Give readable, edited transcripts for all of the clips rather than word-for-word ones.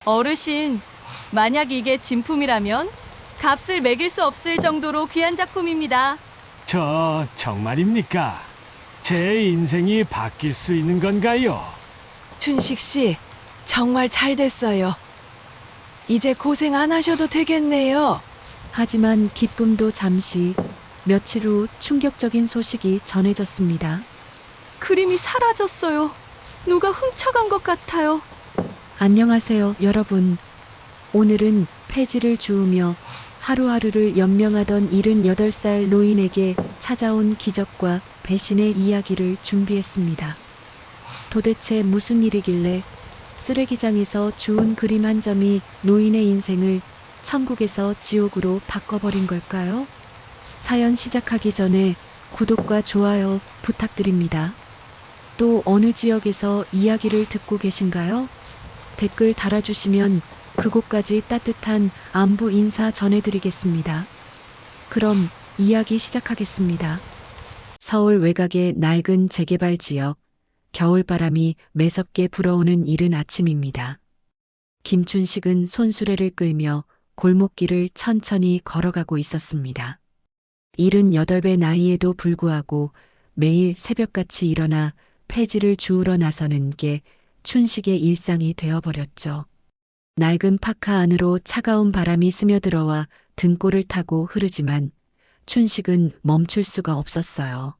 어르신, 만약 이게 진품이라면 값을 매길 수 없을 정도로 귀한 작품입니다. 정말입니까? 제 인생이 바뀔 수 있는 건가요? 춘식 씨, 정말 잘 됐어요. 이제 고생 안 하셔도 되겠네요. 하지만 기쁨도 잠시, 며칠 후 충격적인 소식이 전해졌습니다. 그림이 사라졌어요. 누가 훔쳐간 것 같아요. 안녕하세요, 여러분. 오늘은 폐지를 주우며 하루하루를 연명하던 78살 노인에게 찾아온 기적과 배신의 이야기를 준비했습니다. 도대체 무슨 일이길래 쓰레기장에서 주운 그림 한 점이 노인의 인생을 천국에서 지옥으로 바꿔버린 걸까요? 사연 시작하기 전에 구독과 좋아요 부탁드립니다. 또 어느 지역에서 이야기를 듣고 계신가요? 댓글 달아주시면 그곳까지 따뜻한 안부 인사 전해드리겠습니다. 그럼 이야기 시작하겠습니다. 서울 외곽의 낡은 재개발 지역, 겨울바람이 매섭게 불어오는 이른 아침입니다. 김춘식은 손수레를 끌며 골목길을 천천히 걸어가고 있었습니다. 78배 나이에도 불구하고 매일 새벽같이 일어나 폐지를 주우러 나서는 게 춘식의 일상이 되어버렸죠. 낡은 파카 안으로 차가운 바람이 스며들어와 등골을 타고 흐르지만 춘식은 멈출 수가 없었어요.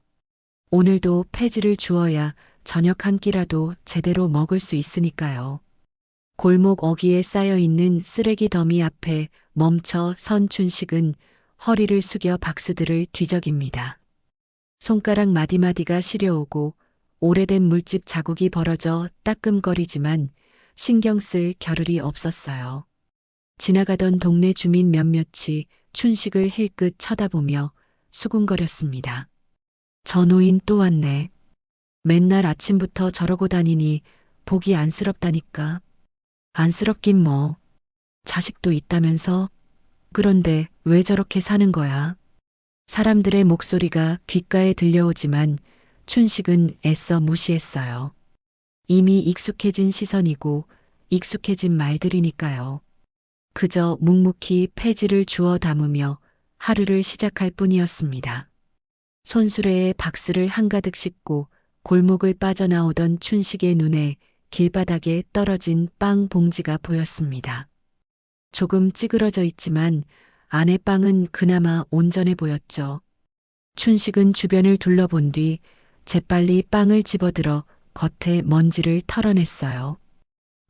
오늘도 폐지를 주어야 저녁 한 끼라도 제대로 먹을 수 있으니까요. 골목 어귀에 쌓여있는 쓰레기 더미 앞에 멈춰 선 춘식은 허리를 숙여 박스들을 뒤적입니다. 손가락 마디마디가 시려오고 오래된 물집 자국이 벌어져 따끔거리지만 신경 쓸 겨를이 없었어요. 지나가던 동네 주민 몇몇이 춘식을 힐끗 쳐다보며 수군거렸습니다. 저 노인 또 왔네. 맨날 아침부터 저러고 다니니 보기 안쓰럽다니까. 안쓰럽긴 뭐. 자식도 있다면서? 그런데 왜 저렇게 사는 거야? 사람들의 목소리가 귓가에 들려오지만 춘식은 애써 무시했어요. 이미 익숙해진 시선이고 익숙해진 말들이니까요. 그저 묵묵히 폐지를 주워 담으며 하루를 시작할 뿐이었습니다. 손수레에 박스를 한가득 싣고 골목을 빠져나오던 춘식의 눈에 길바닥에 떨어진 빵 봉지가 보였습니다. 조금 찌그러져 있지만 안의 빵은 그나마 온전해 보였죠. 춘식은 주변을 둘러본 뒤 재빨리 빵을 집어들어 겉에 먼지를 털어냈어요.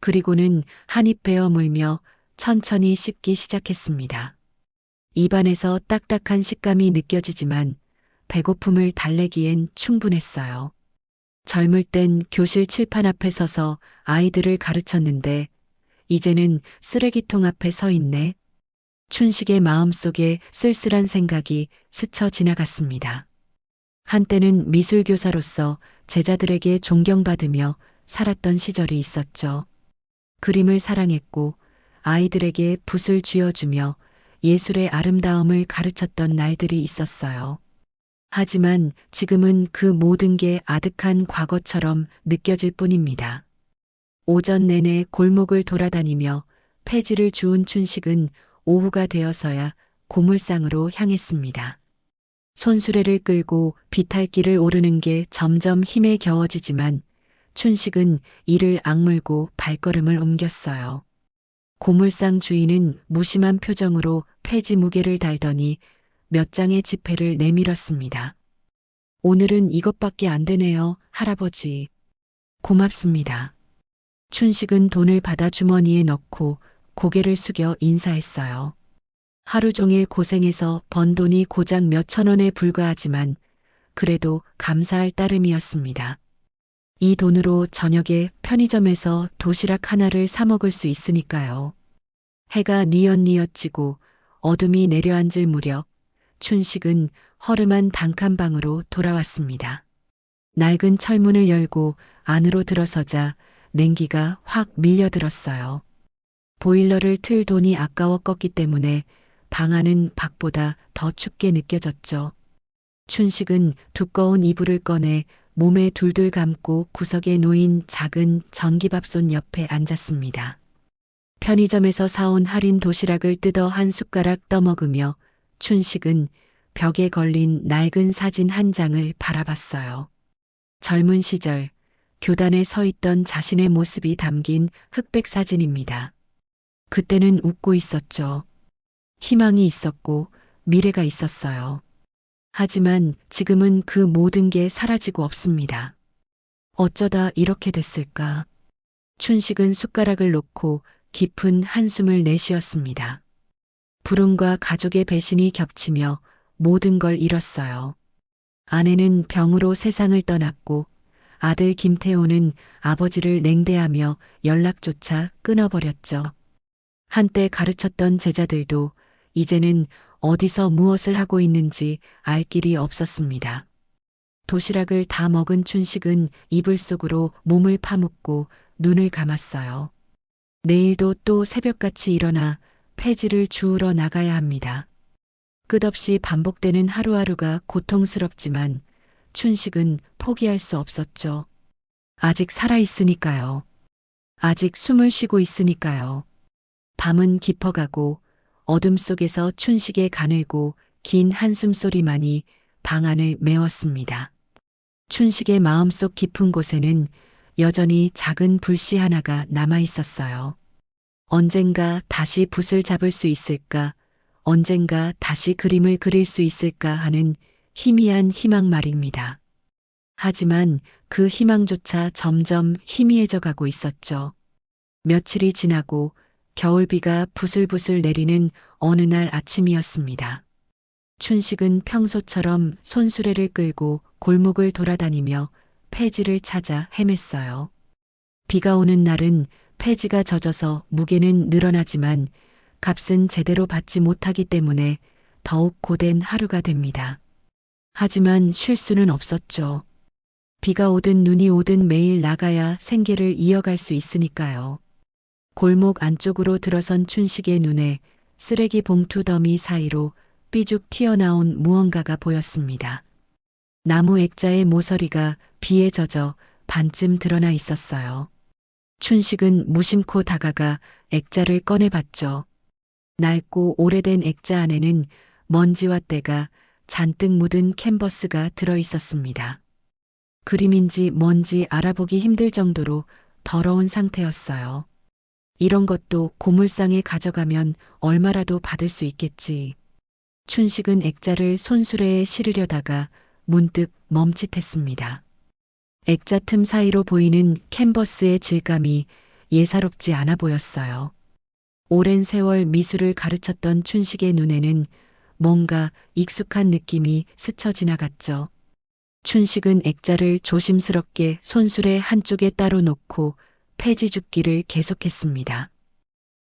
그리고는 한 입 베어 물며 천천히 씹기 시작했습니다. 입안에서 딱딱한 식감이 느껴지지만 배고픔을 달래기엔 충분했어요. 젊을 땐 교실 칠판 앞에 서서 아이들을 가르쳤는데 이제는 쓰레기통 앞에 서 있네. 춘식의 마음속에 쓸쓸한 생각이 스쳐 지나갔습니다. 한때는 미술교사로서 제자들에게 존경받으며 살았던 시절이 있었죠. 그림을 사랑했고 아이들에게 붓을 쥐어주며 예술의 아름다움을 가르쳤던 날들이 있었어요. 하지만 지금은 그 모든 게 아득한 과거처럼 느껴질 뿐입니다. 오전 내내 골목을 돌아다니며 폐지를 주운 춘식은 오후가 되어서야 고물상으로 향했습니다. 손수레를 끌고 비탈길을 오르는 게 점점 힘에 겨워지지만 춘식은 이를 악물고 발걸음을 옮겼어요. 고물상 주인은 무심한 표정으로 폐지 무게를 달더니 몇 장의 지폐를 내밀었습니다. 오늘은 이것밖에 안 되네요, 할아버지. 고맙습니다. 춘식은 돈을 받아 주머니에 넣고 고개를 숙여 인사했어요. 하루 종일 고생해서 번 돈이 고작 몇천 원에 불과하지만 그래도 감사할 따름이었습니다. 이 돈으로 저녁에 편의점에서 도시락 하나를 사 먹을 수 있으니까요. 해가 뉘엿뉘엿 지고 어둠이 내려앉을 무렵 춘식은 허름한 단칸방으로 돌아왔습니다. 낡은 철문을 열고 안으로 들어서자 냉기가 확 밀려들었어요. 보일러를 틀 돈이 아까워 껐기 때문에 방 안은 밖보다 더 춥게 느껴졌죠. 춘식은 두꺼운 이불을 꺼내 몸에 둘둘 감고 구석에 놓인 작은 전기밥솥 옆에 앉았습니다. 편의점에서 사온 할인 도시락을 뜯어 한 숟가락 떠먹으며 춘식은 벽에 걸린 낡은 사진 한 장을 바라봤어요. 젊은 시절 교단에 서 있던 자신의 모습이 담긴 흑백 사진입니다. 그때는 웃고 있었죠. 희망이 있었고 미래가 있었어요. 하지만 지금은 그 모든 게 사라지고 없습니다. 어쩌다 이렇게 됐을까? 춘식은 숟가락을 놓고 깊은 한숨을 내쉬었습니다. 불운과 가족의 배신이 겹치며 모든 걸 잃었어요. 아내는 병으로 세상을 떠났고 아들 김태호는 아버지를 냉대하며 연락조차 끊어버렸죠. 한때 가르쳤던 제자들도 이제는 어디서 무엇을 하고 있는지 알 길이 없었습니다. 도시락을 다 먹은 춘식은 이불 속으로 몸을 파묻고 눈을 감았어요. 내일도 또 새벽같이 일어나 폐지를 주우러 나가야 합니다. 끝없이 반복되는 하루하루가 고통스럽지만 춘식은 포기할 수 없었죠. 아직 살아있으니까요. 아직 숨을 쉬고 있으니까요. 밤은 깊어가고 어둠 속에서 춘식의 가늘고 긴 한숨 소리만이 방 안을 메웠습니다. 춘식의 마음속 깊은 곳에는 여전히 작은 불씨 하나가 남아 있었어요. 언젠가 다시 붓을 잡을 수 있을까? 언젠가 다시 그림을 그릴 수 있을까 하는 희미한 희망 말입니다. 하지만 그 희망조차 점점 희미해져 가고 있었죠. 며칠이 지나고 겨울비가 부슬부슬 내리는 어느 날 아침이었습니다. 춘식은 평소처럼 손수레를 끌고 골목을 돌아다니며 폐지를 찾아 헤맸어요. 비가 오는 날은 폐지가 젖어서 무게는 늘어나지만 값은 제대로 받지 못하기 때문에 더욱 고된 하루가 됩니다. 하지만 쉴 수는 없었죠. 비가 오든 눈이 오든 매일 나가야 생계를 이어갈 수 있으니까요. 골목 안쪽으로 들어선 춘식의 눈에 쓰레기 봉투 더미 사이로 삐죽 튀어나온 무언가가 보였습니다. 나무 액자의 모서리가 비에 젖어 반쯤 드러나 있었어요. 춘식은 무심코 다가가 액자를 꺼내봤죠. 낡고 오래된 액자 안에는 먼지와 때가 잔뜩 묻은 캔버스가 들어 있었습니다. 그림인지 뭔지 알아보기 힘들 정도로 더러운 상태였어요. 이런 것도 고물상에 가져가면 얼마라도 받을 수 있겠지. 춘식은 액자를 손수레에 실으려다가 문득 멈칫했습니다. 액자 틈 사이로 보이는 캔버스의 질감이 예사롭지 않아 보였어요. 오랜 세월 미술을 가르쳤던 춘식의 눈에는 뭔가 익숙한 느낌이 스쳐 지나갔죠. 춘식은 액자를 조심스럽게 손수레 한쪽에 따로 놓고 폐지 줍기를 계속했습니다.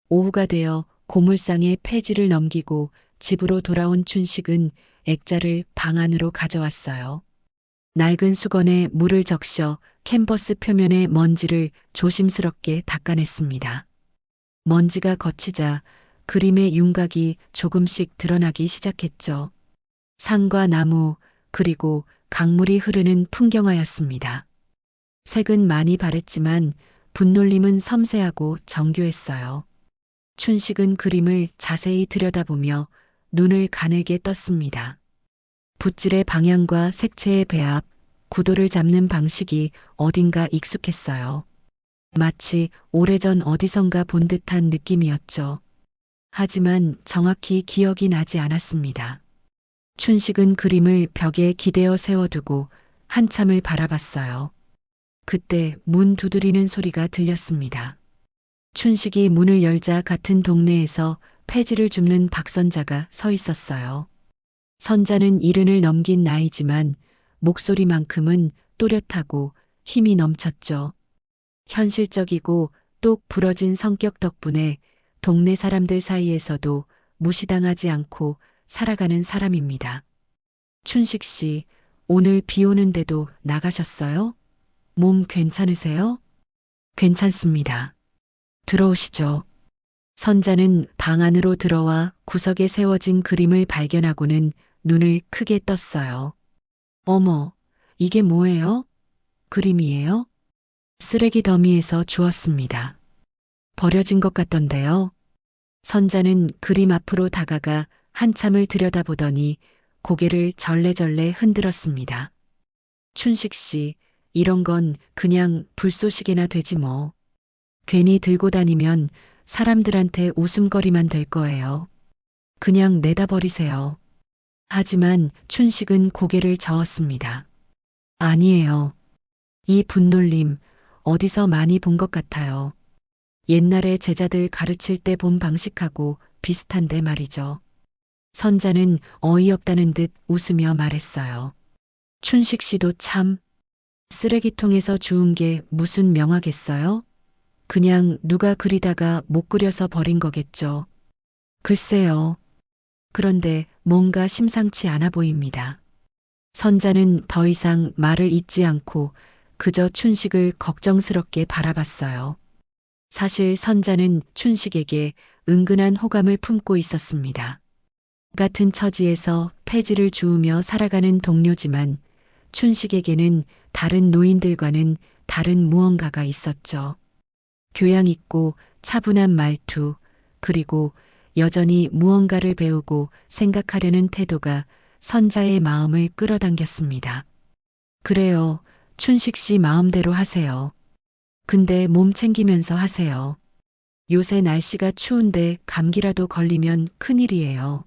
오후가 되어 고물상에 폐지를 넘기고 집으로 돌아온 춘식은 액자를 방 안으로 가져왔어요. 낡은 수건에 물을 적셔 캔버스 표면의 먼지를 조심스럽게 닦아냈습니다. 먼지가 거치자 그림의 윤곽이 조금씩 드러나기 시작했죠. 산과 나무 그리고 강물이 흐르는 풍경화였습니다. 색은 많이 바랬지만 붓놀림은 섬세하고 정교했어요. 춘식은 그림을 자세히 들여다보며 눈을 가늘게 떴습니다. 붓질의 방향과 색채의 배합, 구도를 잡는 방식이 어딘가 익숙했어요. 마치 오래전 어디선가 본 듯한 느낌이었죠. 하지만 정확히 기억이 나지 않았습니다. 춘식은 그림을 벽에 기대어 세워두고 한참을 바라봤어요. 그때 문 두드리는 소리가 들렸습니다. 춘식이 문을 열자 같은 동네에서 폐지를 줍는 박선자가 서 있었어요. 선자는 70을 넘긴 나이지만 목소리만큼은 또렷하고 힘이 넘쳤죠. 현실적이고 똑 부러진 성격 덕분에 동네 사람들 사이에서도 무시당하지 않고 살아가는 사람입니다. 춘식 씨, 오늘 비 오는데도 나가셨어요? 몸 괜찮으세요? 괜찮습니다. 들어오시죠. 선자는 방 안으로 들어와 구석에 세워진 그림을 발견하고는 눈을 크게 떴어요. 어머, 이게 뭐예요? 그림이에요? 쓰레기 더미에서 주웠습니다. 버려진 것 같던데요. 선자는 그림 앞으로 다가가 한참을 들여다보더니 고개를 절레절레 흔들었습니다. 춘식 씨, 이런 건 그냥 불쏘시개나 되지 뭐. 괜히 들고 다니면 사람들한테 웃음거리만 될 거예요. 그냥 내다 버리세요. 하지만 춘식은 고개를 저었습니다. 아니에요. 이 분놀림 어디서 많이 본 것 같아요. 옛날에 제자들 가르칠 때 본 방식하고 비슷한데 말이죠. 선자는 어이없다는 듯 웃으며 말했어요. 춘식 씨도 참. 쓰레기통에서 주운 게 무슨 명화겠어요? 그냥 누가 그리다가 못 그려서 버린 거겠죠. 글쎄요. 그런데 뭔가 심상치 않아 보입니다. 선자는 더 이상 말을 잇지 않고 그저 춘식을 걱정스럽게 바라봤어요. 사실 선자는 춘식에게 은근한 호감을 품고 있었습니다. 같은 처지에서 폐지를 주우며 살아가는 동료지만 춘식에게는 다른 노인들과는 다른 무언가가 있었죠. 교양 있고 차분한 말투, 그리고 여전히 무언가를 배우고 생각하려는 태도가 선자의 마음을 끌어당겼습니다. 그래요, 춘식 씨 마음대로 하세요. 근데 몸 챙기면서 하세요. 요새 날씨가 추운데 감기라도 걸리면 큰일이에요.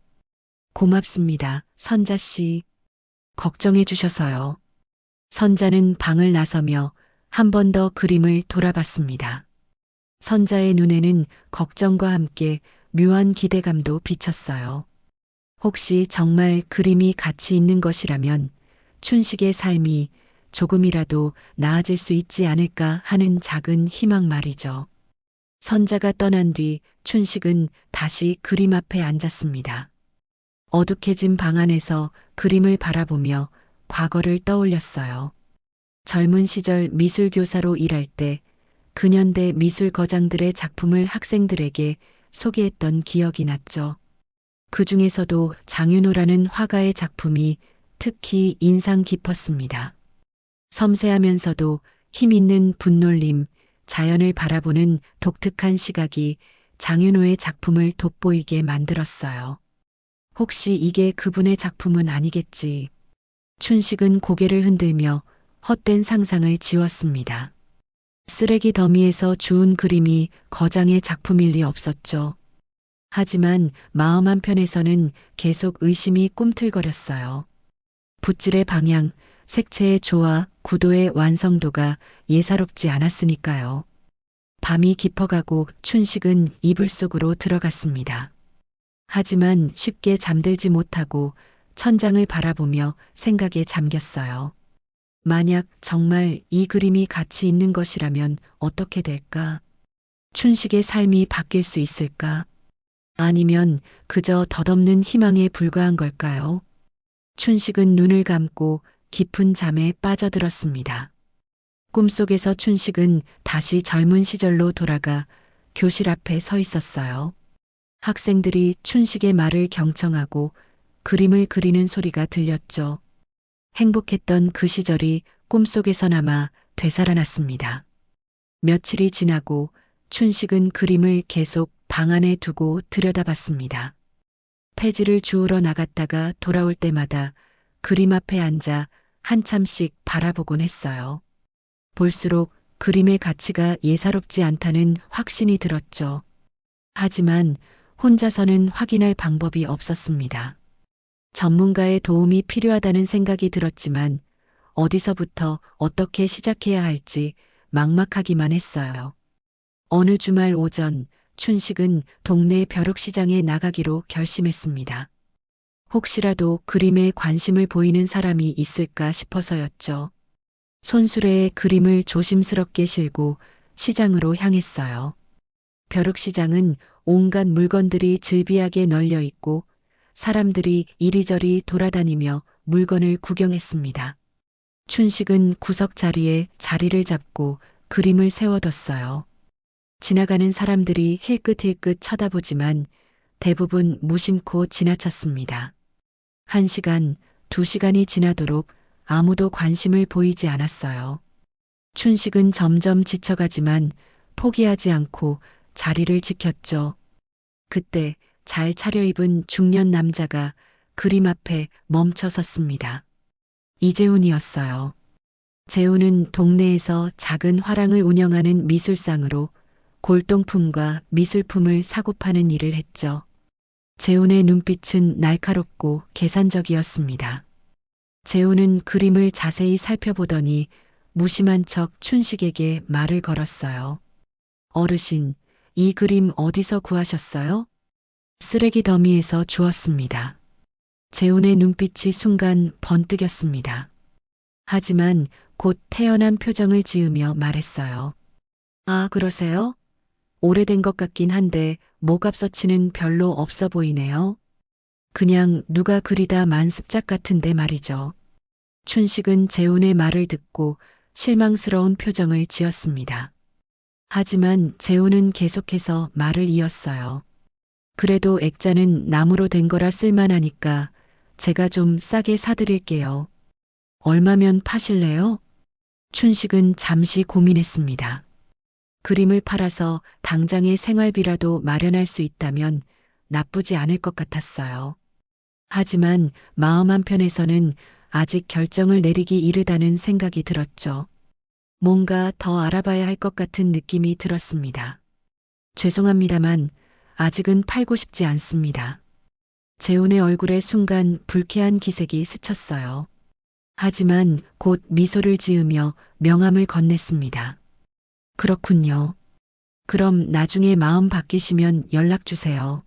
고맙습니다, 선자 씨. 걱정해 주셔서요. 선자는 방을 나서며 한 번 더 그림을 돌아봤습니다. 선자의 눈에는 걱정과 함께 묘한 기대감도 비쳤어요. 혹시 정말 그림이 가치 있는 것이라면 춘식의 삶이 조금이라도 나아질 수 있지 않을까 하는 작은 희망 말이죠. 선자가 떠난 뒤 춘식은 다시 그림 앞에 앉았습니다. 어둑해진 방 안에서 그림을 바라보며 과거를 떠올렸어요. 젊은 시절 미술교사로 일할 때 근현대 미술거장들의 작품을 학생들에게 소개했던 기억이 났죠. 그 중에서도 장윤호라는 화가의 작품이 특히 인상 깊었습니다. 섬세하면서도 힘있는 분놀림, 자연을 바라보는 독특한 시각이 장윤호의 작품을 돋보이게 만들었어요. 혹시 이게 그분의 작품은 아니겠지. 춘식은 고개를 흔들며 헛된 상상을 지웠습니다. 쓰레기 더미에서 주운 그림이 거장의 작품일 리 없었죠. 하지만 마음 한편에서는 계속 의심이 꿈틀거렸어요. 붓질의 방향, 색채의 조화, 구도의 완성도가 예사롭지 않았으니까요. 밤이 깊어가고 춘식은 이불 속으로 들어갔습니다. 하지만 쉽게 잠들지 못하고 천장을 바라보며 생각에 잠겼어요. 만약 정말 이 그림이 가치 있는 것이라면 어떻게 될까? 춘식의 삶이 바뀔 수 있을까? 아니면 그저 덧없는 희망에 불과한 걸까요? 춘식은 눈을 감고 깊은 잠에 빠져들었습니다. 꿈속에서 춘식은 다시 젊은 시절로 돌아가 교실 앞에 서 있었어요. 학생들이 춘식의 말을 경청하고 그림을 그리는 소리가 들렸죠. 행복했던 그 시절이 꿈속에서나마 되살아났습니다. 며칠이 지나고 춘식은 그림을 계속 방 안에 두고 들여다봤습니다. 폐지를 주우러 나갔다가 돌아올 때마다 그림 앞에 앉아 한참씩 바라보곤 했어요. 볼수록 그림의 가치가 예사롭지 않다는 확신이 들었죠. 하지만 혼자서는 확인할 방법이 없었습니다. 전문가의 도움이 필요하다는 생각이 들었지만 어디서부터 어떻게 시작해야 할지 막막하기만 했어요. 어느 주말 오전 춘식은 동네 벼룩시장에 나가기로 결심했습니다. 혹시라도 그림에 관심을 보이는 사람이 있을까 싶어서였죠. 손수레에 그림을 조심스럽게 실고 시장으로 향했어요. 벼룩시장은 온갖 물건들이 즐비하게 널려 있고 사람들이 이리저리 돌아다니며 물건을 구경했습니다. 춘식은 구석 자리에 자리를 잡고 그림을 세워뒀어요. 지나가는 사람들이 힐끗힐끗 쳐다보지만 대부분 무심코 지나쳤습니다. 1시간, 2시간이 지나도록 아무도 관심을 보이지 않았어요. 춘식은 점점 지쳐가지만 포기하지 않고 자리를 지켰죠. 그때 잘 차려입은 중년 남자가 그림 앞에 멈춰 섰습니다. 이재훈이었어요. 재훈은 동네에서 작은 화랑을 운영하는 미술상으로 골동품과 미술품을 사고 파는 일을 했죠. 재훈의 눈빛은 날카롭고 계산적이었습니다. 재훈은 그림을 자세히 살펴보더니 무심한 척 춘식에게 말을 걸었어요. 어르신, 이 그림 어디서 구하셨어요? 쓰레기 더미에서 주웠습니다. 재훈의 눈빛이 순간 번뜩였습니다. 하지만 곧 태연한 표정을 지으며 말했어요. 아, 그러세요? 오래된 것 같긴 한데 목압서치는 별로 없어 보이네요. 그냥 누가 그리다 만 습작 같은데 말이죠. 춘식은 재훈의 말을 듣고 실망스러운 표정을 지었습니다. 하지만 재훈은 계속해서 말을 이었어요. 그래도 액자는 나무로 된 거라 쓸만하니까 제가 좀 싸게 사드릴게요. 얼마면 파실래요? 춘식은 잠시 고민했습니다. 그림을 팔아서 당장의 생활비라도 마련할 수 있다면 나쁘지 않을 것 같았어요. 하지만 마음 한편에서는 아직 결정을 내리기 이르다는 생각이 들었죠. 뭔가 더 알아봐야 할 것 같은 느낌이 들었습니다. 죄송합니다만 아직은 팔고 싶지 않습니다. 재훈의 얼굴에 순간 불쾌한 기색이 스쳤어요. 하지만 곧 미소를 지으며 명함을 건넸습니다. 그렇군요. 그럼 나중에 마음 바뀌시면 연락 주세요.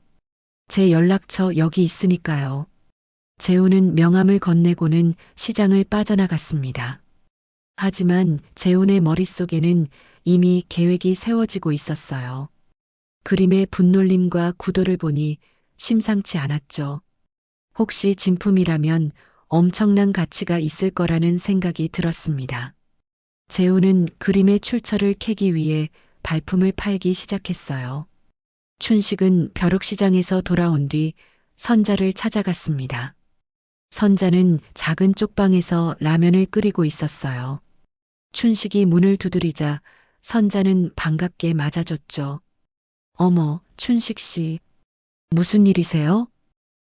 제 연락처 여기 있으니까요. 재훈은 명함을 건네고는 시장을 빠져나갔습니다. 하지만 재훈의 머릿속에는 이미 계획이 세워지고 있었어요. 그림의 분놀림과 구도를 보니 심상치 않았죠. 혹시 진품이라면 엄청난 가치가 있을 거라는 생각이 들었습니다. 재훈은 그림의 출처를 캐기 위해 발품을 팔기 시작했어요. 춘식은 벼룩시장에서 돌아온 뒤 선자를 찾아갔습니다. 선자는 작은 쪽방에서 라면을 끓이고 있었어요. 춘식이 문을 두드리자 선자는 반갑게 맞아줬죠. 어머, 춘식 씨. 무슨 일이세요?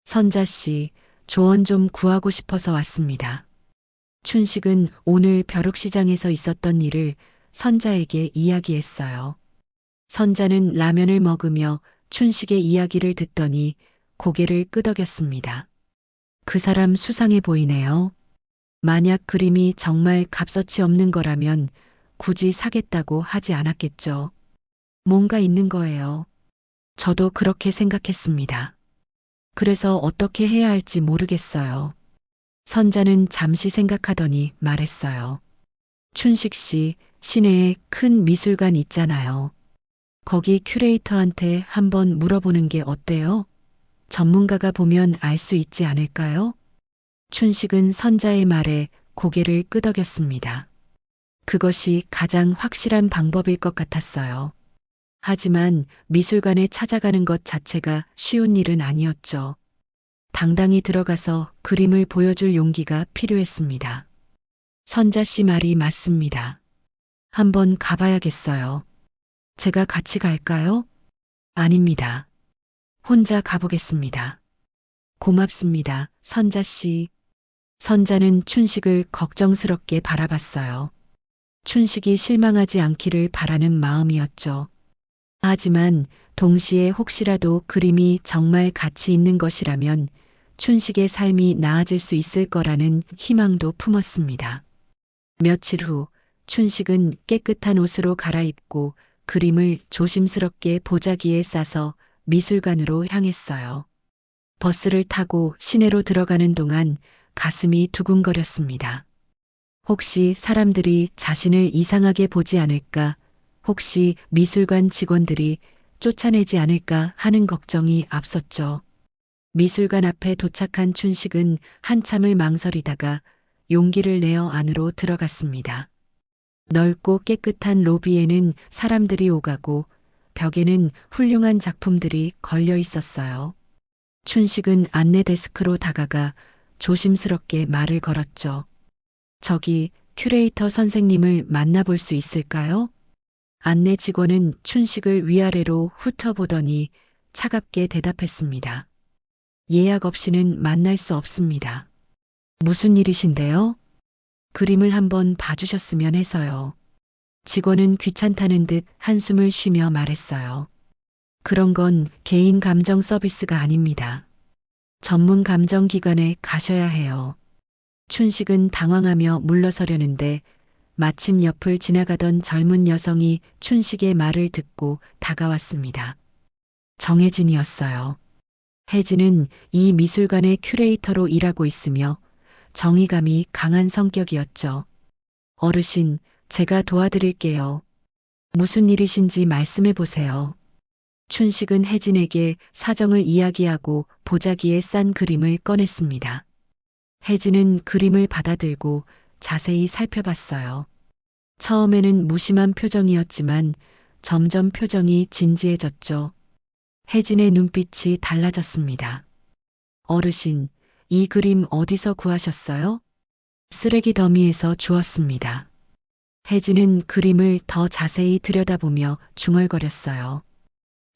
선자 씨, 조언 좀 구하고 싶어서 왔습니다. 춘식은 오늘 벼룩시장에서 있었던 일을 선자에게 이야기했어요. 선자는 라면을 먹으며 춘식의 이야기를 듣더니 고개를 끄덕였습니다. 그 사람 수상해 보이네요. 만약 그림이 정말 값어치 없는 거라면 굳이 사겠다고 하지 않았겠죠. 뭔가 있는 거예요. 저도 그렇게 생각했습니다. 그래서 어떻게 해야 할지 모르겠어요. 선자는 잠시 생각하더니 말했어요. 춘식 씨, 시내에 큰 미술관 있잖아요. 거기 큐레이터한테 한번 물어보는 게 어때요? 전문가가 보면 알 수 있지 않을까요? 춘식은 선자의 말에 고개를 끄덕였습니다. 그것이 가장 확실한 방법일 것 같았어요. 하지만 미술관에 찾아가는 것 자체가 쉬운 일은 아니었죠. 당당히 들어가서 그림을 보여줄 용기가 필요했습니다. 선자 씨 말이 맞습니다. 한번 가봐야겠어요. 제가 같이 갈까요? 아닙니다. 혼자 가보겠습니다. 고맙습니다, 선자 씨. 선자는 춘식을 걱정스럽게 바라봤어요. 춘식이 실망하지 않기를 바라는 마음이었죠. 하지만 동시에 혹시라도 그림이 정말 가치 있는 것이라면 춘식의 삶이 나아질 수 있을 거라는 희망도 품었습니다. 며칠 후 춘식은 깨끗한 옷으로 갈아입고 그림을 조심스럽게 보자기에 싸서 미술관으로 향했어요. 버스를 타고 시내로 들어가는 동안 가슴이 두근거렸습니다. 혹시 사람들이 자신을 이상하게 보지 않을까, 혹시 미술관 직원들이 쫓아내지 않을까 하는 걱정이 앞섰죠. 미술관 앞에 도착한 춘식은 한참을 망설이다가 용기를 내어 안으로 들어갔습니다. 넓고 깨끗한 로비에는 사람들이 오가고 벽에는 훌륭한 작품들이 걸려 있었어요. 춘식은 안내 데스크로 다가가 조심스럽게 말을 걸었죠. 저기 큐레이터 선생님을 만나볼 수 있을까요? 안내 직원은 춘식을 위아래로 훑어보더니 차갑게 대답했습니다. 예약 없이는 만날 수 없습니다. 무슨 일이신데요? 그림을 한번 봐주셨으면 해서요. 직원은 귀찮다는 듯 한숨을 쉬며 말했어요. 그런 건 개인 감정 서비스가 아닙니다. 전문 감정 기관에 가셔야 해요. 춘식은 당황하며 물러서려는데 마침 옆을 지나가던 젊은 여성이 춘식의 말을 듣고 다가왔습니다. 정혜진이었어요. 혜진은 이 미술관의 큐레이터로 일하고 있으며 정의감이 강한 성격이었죠. 어르신, 제가 도와드릴게요. 무슨 일이신지 말씀해 보세요. 춘식은 혜진에게 사정을 이야기하고 보자기에 싼 그림을 꺼냈습니다. 혜진은 그림을 받아들고 자세히 살펴봤어요. 처음에는 무심한 표정이었지만 점점 표정이 진지해졌죠. 혜진의 눈빛이 달라졌습니다. 어르신, 이 그림 어디서 구하셨어요? 쓰레기 더미에서 주웠습니다. 혜진은 그림을 더 자세히 들여다보며 중얼거렸어요.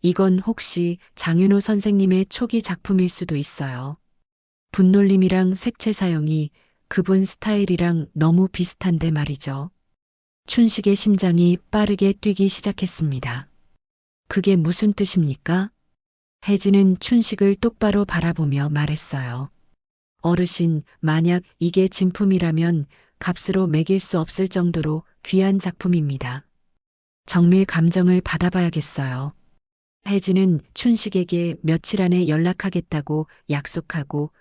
이건 혹시 장윤호 선생님의 초기 작품일 수도 있어요. 분놀림이랑 색채 사용이 그분 스타일이랑 너무 비슷한데 말이죠. 춘식의 심장이 빠르게 뛰기 시작했습니다. 그게 무슨 뜻입니까? 혜진은 춘식을 똑바로 바라보며 말했어요. 어르신, 만약 이게 진품이라면 값으로 매길 수 없을 정도로 귀한 작품입니다. 정밀 감정을 받아봐야겠어요. 혜진은 춘식에게 며칠 안에 연락하겠다고 약속하고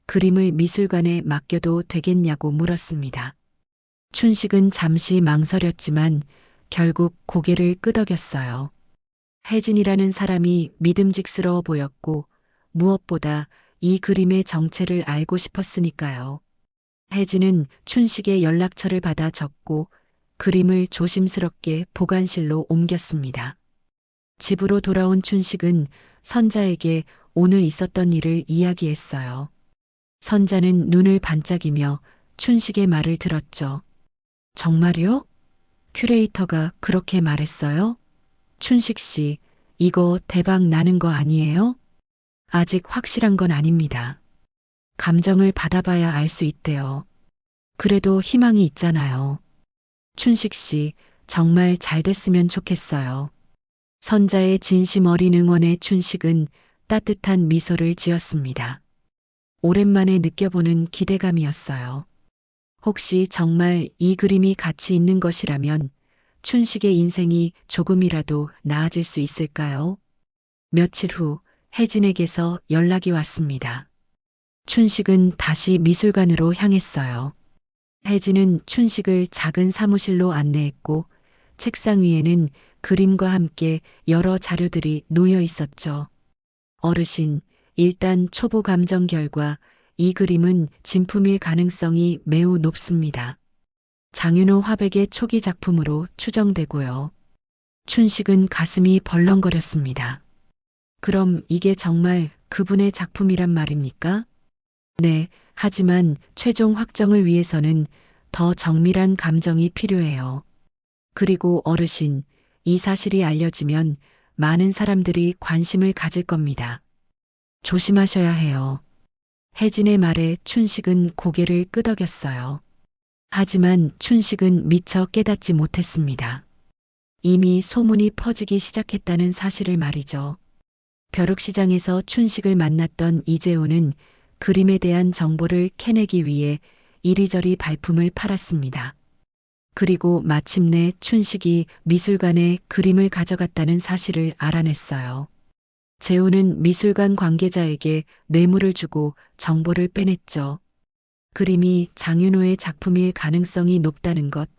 그림을 미술관에 맡겨도 되겠냐고 물었습니다. 춘식은 잠시 망설였지만 결국 고개를 끄덕였어요. 혜진이라는 사람이 믿음직스러워 보였고 무엇보다 이 그림의 정체를 알고 싶었으니까요. 혜진은 춘식의 연락처를 받아 적고 그림을 조심스럽게 보관실로 옮겼습니다. 집으로 돌아온 춘식은 선자에게 오늘 있었던 일을 이야기했어요. 선자는 눈을 반짝이며 춘식의 말을 들었죠. 정말요? 큐레이터가 그렇게 말했어요? 춘식 씨, 이거 대박 나는 거 아니에요? 아직 확실한 건 아닙니다. 감정을 받아봐야 알 수 있대요. 그래도 희망이 있잖아요. 춘식 씨, 정말 잘 됐으면 좋겠어요. 선자의 진심 어린 응원에 춘식은 따뜻한 미소를 지었습니다. 오랜만에 느껴보는 기대감이었어요. 혹시 정말 이 그림이 가치 있는 것이라면 춘식의 인생이 조금이라도 나아질 수 있을까요? 며칠 후 혜진에게서 연락이 왔습니다. 춘식은 다시 미술관으로 향했어요. 혜진은 춘식을 작은 사무실로 안내했고 책상 위에는 그림과 함께 여러 자료들이 놓여 있었죠. 어르신, 일단 초보 감정 결과 이 그림은 진품일 가능성이 매우 높습니다. 장윤호 화백의 초기 작품으로 추정되고요. 춘식은 가슴이 벌렁거렸습니다. 그럼 이게 정말 그분의 작품이란 말입니까? 네, 하지만 최종 확정을 위해서는 더 정밀한 감정이 필요해요. 그리고 어르신, 이 사실이 알려지면 많은 사람들이 관심을 가질 겁니다. 조심하셔야 해요. 혜진의 말에 춘식은 고개를 끄덕였어요. 하지만 춘식은 미처 깨닫지 못했습니다. 이미 소문이 퍼지기 시작했다는 사실을 말이죠. 벼룩시장에서 춘식을 만났던 이재호는 그림에 대한 정보를 캐내기 위해 이리저리 발품을 팔았습니다. 그리고 마침내 춘식이 미술관에 그림을 가져갔다는 사실을 알아냈어요. 재호는 미술관 관계자에게 뇌물을 주고 정보를 빼냈죠. 그림이 장윤호의 작품일 가능성이 높다는 것,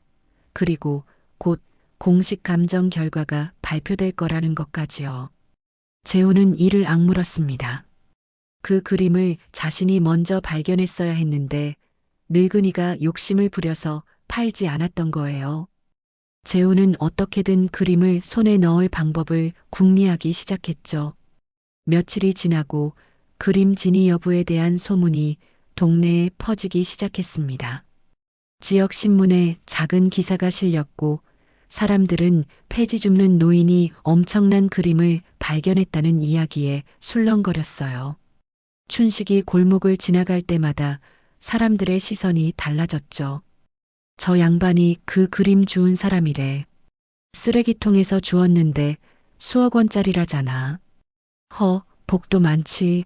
그리고 곧 공식 감정 결과가 발표될 거라는 것까지요. 재호는 이를 악물었습니다. 그 그림을 자신이 먼저 발견했어야 했는데 늙은이가 욕심을 부려서 팔지 않았던 거예요. 재호는 어떻게든 그림을 손에 넣을 방법을 궁리하기 시작했죠. 며칠이 지나고 그림 진위 여부에 대한 소문이 동네에 퍼지기 시작했습니다. 지역 신문에 작은 기사가 실렸고 사람들은 폐지 줍는 노인이 엄청난 그림을 발견했다는 이야기에 술렁거렸어요. 춘식이 골목을 지나갈 때마다 사람들의 시선이 달라졌죠. 저 양반이 그 그림 주운 사람이래. 쓰레기통에서 주웠는데 수억 원짜리라잖아. 복도 많지.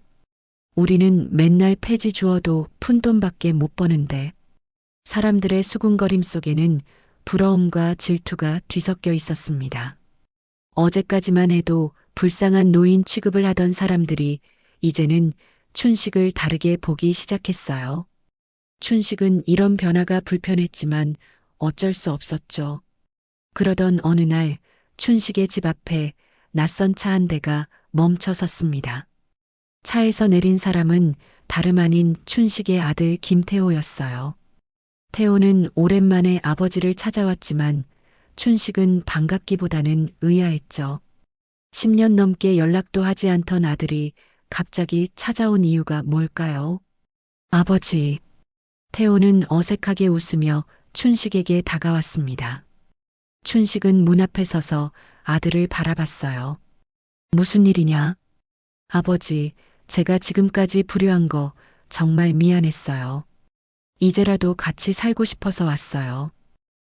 우리는 맨날 폐지 주워도 푼돈밖에 못 버는데. 사람들의 수군거림 속에는 부러움과 질투가 뒤섞여 있었습니다. 어제까지만 해도 불쌍한 노인 취급을 하던 사람들이 이제는 춘식을 다르게 보기 시작했어요. 춘식은 이런 변화가 불편했지만 어쩔 수 없었죠. 그러던 어느 날 춘식의 집 앞에 낯선 차 한 대가 멈춰 섰습니다. 차에서 내린 사람은 다름 아닌 춘식의 아들 김태호였어요. 태호는 오랜만에 아버지를 찾아왔지만 춘식은 반갑기보다는 의아했죠. 10년 넘게 연락도 하지 않던 아들이 갑자기 찾아온 이유가 뭘까요? 아버지. 태호는 어색하게 웃으며 춘식에게 다가왔습니다. 춘식은 문 앞에 서서 아들을 바라봤어요. 무슨 일이냐? 아버지, 제가 지금까지 불효한 거 정말 미안했어요. 이제라도 같이 살고 싶어서 왔어요.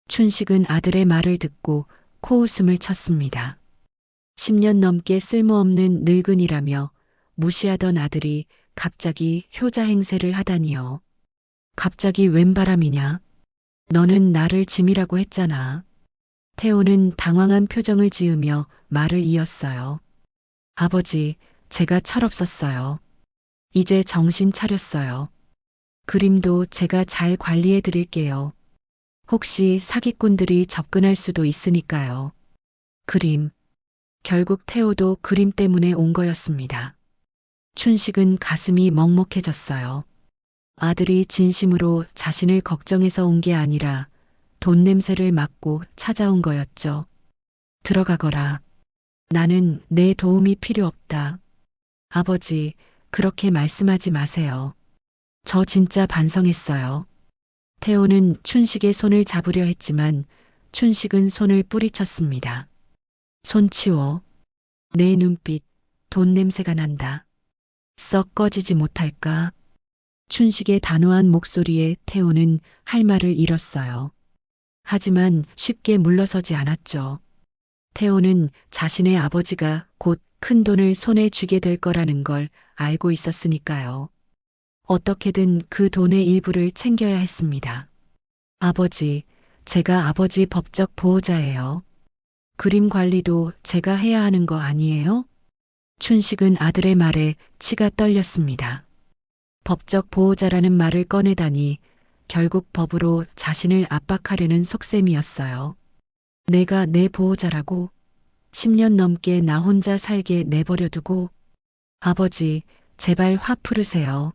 춘식은 아들의 말을 듣고 코웃음을 쳤습니다. 10년 넘게 쓸모없는 늙은이라며 무시하던 아들이 갑자기 효자 행세를 하다니요. 갑자기 웬 바람이냐? 너는 나를 짐이라고 했잖아. 태호는 당황한 표정을 지으며 말을 이었어요. 아버지, 제가 철없었어요. 이제 정신 차렸어요. 그림도 제가 잘 관리해 드릴게요. 혹시 사기꾼들이 접근할 수도 있으니까요. 그림. 결국 태호도 그림 때문에 온 거였습니다. 춘식은 가슴이 먹먹해졌어요. 아들이 진심으로 자신을 걱정해서 온 게 아니라 돈 냄새를 맡고 찾아온 거였죠. 들어가거라. 나는 내 도움이 필요 없다. 아버지, 그렇게 말씀하지 마세요. 저 진짜 반성했어요. 태호는 춘식의 손을 잡으려 했지만 춘식은 손을 뿌리쳤습니다. 손 치워. 내 눈빛, 돈 냄새가 난다. 썩 꺼지지 못할까? 춘식의 단호한 목소리에 태호는 할 말을 잃었어요. 하지만 쉽게 물러서지 않았죠. 태호는 자신의 아버지가 곧 큰 돈을 손에 쥐게 될 거라는 걸 알고 있었으니까요. 어떻게든 그 돈의 일부를 챙겨야 했습니다. 아버지, 제가 아버지 법적 보호자예요. 그림 관리도 제가 해야 하는 거 아니에요? 춘식은 아들의 말에 치가 떨렸습니다. 법적 보호자라는 말을 꺼내다니 결국 법으로 자신을 압박하려는 속셈이었어요. 내가 내 보호자라고? 10년 넘게 나 혼자 살게 내버려 두고? 아버지, 제발 화 풀으세요.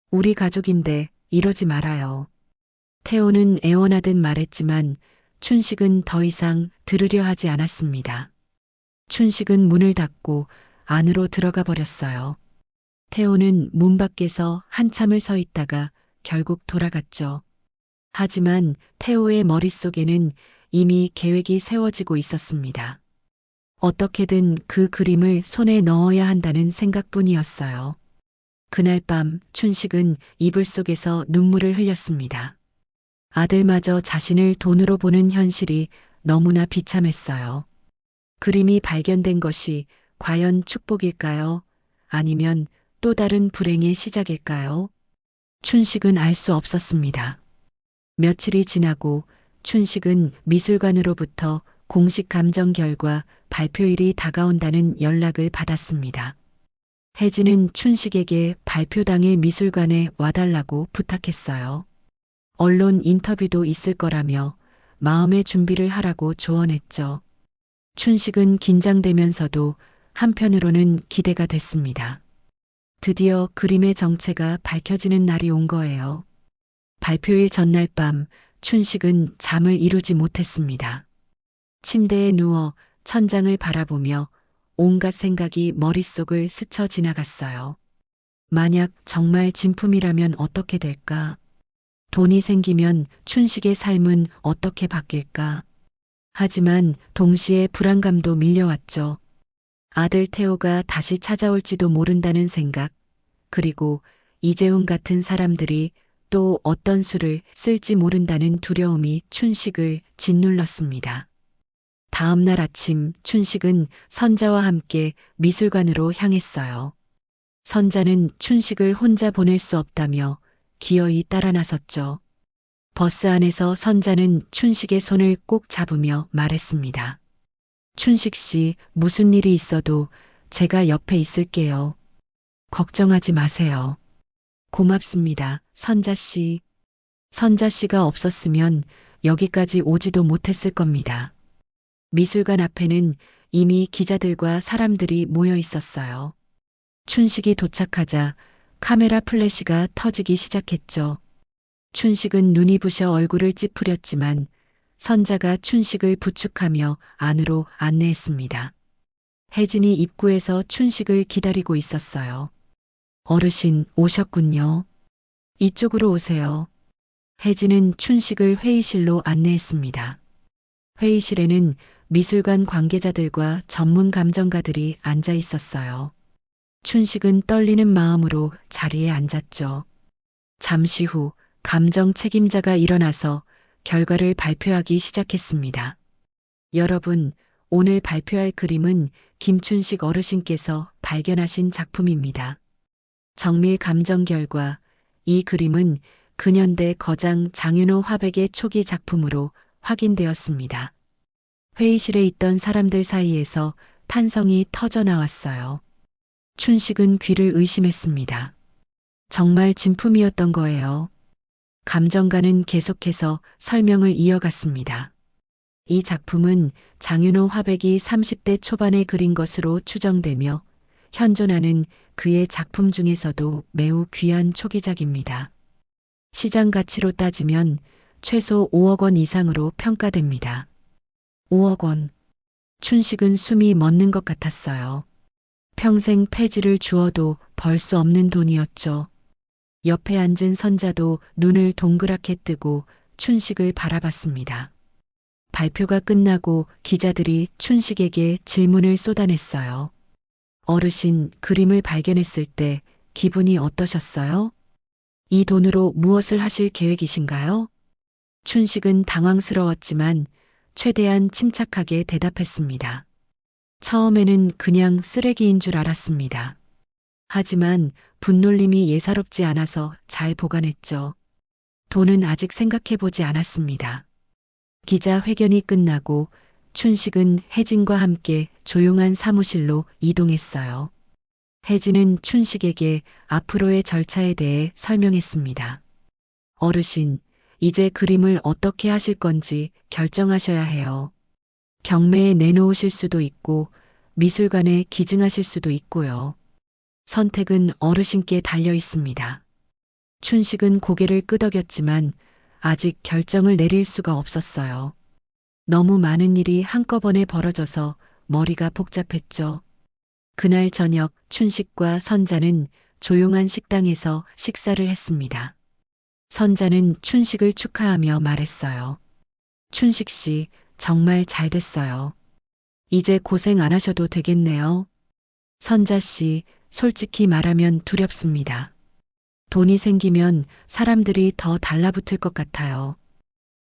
우리 가족인데 이러지 말아요. 태호는 애원하듯 말했지만 춘식은 더 이상 들으려 하지 않았습니다. 춘식은 문을 닫고 안으로 들어가 버렸어요. 태호는 문 밖에서 한참을 서 있다가 결국 돌아갔죠. 하지만 태호의 머릿속에는 이미 계획이 세워지고 있었습니다. 어떻게든 그 그림을 손에 넣어야 한다는 생각뿐이었어요. 그날 밤 춘식은 이불 속에서 눈물을 흘렸습니다. 아들마저 자신을 돈으로 보는 현실이 너무나 비참했어요. 그림이 발견된 것이 과연 축복일까요? 아니면 또 다른 불행의 시작일까요? 춘식은 알 수 없었습니다. 며칠이 지나고 춘식은 미술관으로부터 공식 감정 결과 발표일이 다가온다는 연락을 받았습니다. 혜진은 춘식에게 발표 당일 미술관에 와달라고 부탁했어요. 언론 인터뷰도 있을 거라며 마음의 준비를 하라고 조언했죠. 춘식은 긴장되면서도 한편으로는 기대가 됐습니다. 드디어 그림의 정체가 밝혀지는 날이 온 거예요. 발표일 전날 밤 춘식은 잠을 이루지 못했습니다. 침대에 누워 천장을 바라보며 온갖 생각이 머릿속을 스쳐 지나갔어요. 만약 정말 진품이라면 어떻게 될까? 돈이 생기면 춘식의 삶은 어떻게 바뀔까? 하지만 동시에 불안감도 밀려왔죠. 아들 태호가 다시 찾아올지도 모른다는 생각, 그리고 이재훈 같은 사람들이 또 어떤 수를 쓸지 모른다는 두려움이 춘식을 짓눌렀습니다. 다음 날 아침 춘식은 선자와 함께 미술관으로 향했어요. 선자는 춘식을 혼자 보낼 수 없다며 기어이 따라 나섰죠. 버스 안에서 선자는 춘식의 손을 꼭 잡으며 말했습니다. 춘식 씨, 무슨 일이 있어도 제가 옆에 있을게요. 걱정하지 마세요. 고맙습니다, 선자 씨. 선자 씨가 없었으면 여기까지 오지도 못했을 겁니다. 미술관 앞에는 이미 기자들과 사람들이 모여 있었어요. 춘식이 도착하자 카메라 플래시가 터지기 시작했죠. 춘식은 눈이 부셔 얼굴을 찌푸렸지만 선자가 춘식을 부축하며 안으로 안내했습니다. 혜진이 입구에서 춘식을 기다리고 있었어요. 어르신 오셨군요. 이쪽으로 오세요. 혜진은 춘식을 회의실로 안내했습니다. 회의실에는 미술관 관계자들과 전문 감정가들이 앉아 있었어요. 춘식은 떨리는 마음으로 자리에 앉았죠. 잠시 후 감정 책임자가 일어나서 결과를 발표하기 시작했습니다. 여러분, 오늘 발표할 그림은 김춘식 어르신께서 발견하신 작품입니다. 정밀 감정 결과 이 그림은 근현대 거장 장윤호 화백의 초기 작품으로 확인되었습니다. 회의실에 있던 사람들 사이에서 탄성이 터져 나왔어요. 춘식은 귀를 의심했습니다. 정말 진품이었던 거예요. 감정가는 계속해서 설명을 이어갔습니다. 이 작품은 장윤호 화백이 30대 초반에 그린 것으로 추정되며 현존하는 그의 작품 중에서도 매우 귀한 초기작입니다. 시장 가치로 따지면 최소 5억 원 이상으로 평가됩니다. 5억 원. 춘식은 숨이 멎는 것 같았어요. 평생 폐지를 주어도 벌 수 없는 돈이었죠. 옆에 앉은 선자도 눈을 동그랗게 뜨고 춘식을 바라봤습니다. 발표가 끝나고 기자들이 춘식에게 질문을 쏟아냈어요. 어르신, 그림을 발견했을 때 기분이 어떠셨어요? 이 돈으로 무엇을 하실 계획이신가요? 춘식은 당황스러웠지만 최대한 침착하게 대답했습니다. 처음에는 그냥 쓰레기인 줄 알았습니다. 하지만 분놀림이 예사롭지 않아서 잘 보관했죠. 돈은 아직 생각해보지 않았습니다. 기자회견이 끝나고 춘식은 혜진과 함께 조용한 사무실로 이동했어요. 혜진은 춘식에게 앞으로의 절차에 대해 설명했습니다. 어르신, 이제 그림을 어떻게 하실 건지 결정하셔야 해요. 경매에 내놓으실 수도 있고 미술관에 기증하실 수도 있고요. 선택은 어르신께 달려 있습니다. 춘식은 고개를 끄덕였지만 아직 결정을 내릴 수가 없었어요. 너무 많은 일이 한꺼번에 벌어져서 머리가 복잡했죠. 그날 저녁 춘식과 선자는 조용한 식당에서 식사를 했습니다. 선자는 춘식을 축하하며 말했어요. 춘식 씨, 정말 잘 됐어요. 이제 고생 안 하셔도 되겠네요. 선자 씨, 솔직히 말하면 두렵습니다. 돈이 생기면 사람들이 더 달라붙을 것 같아요.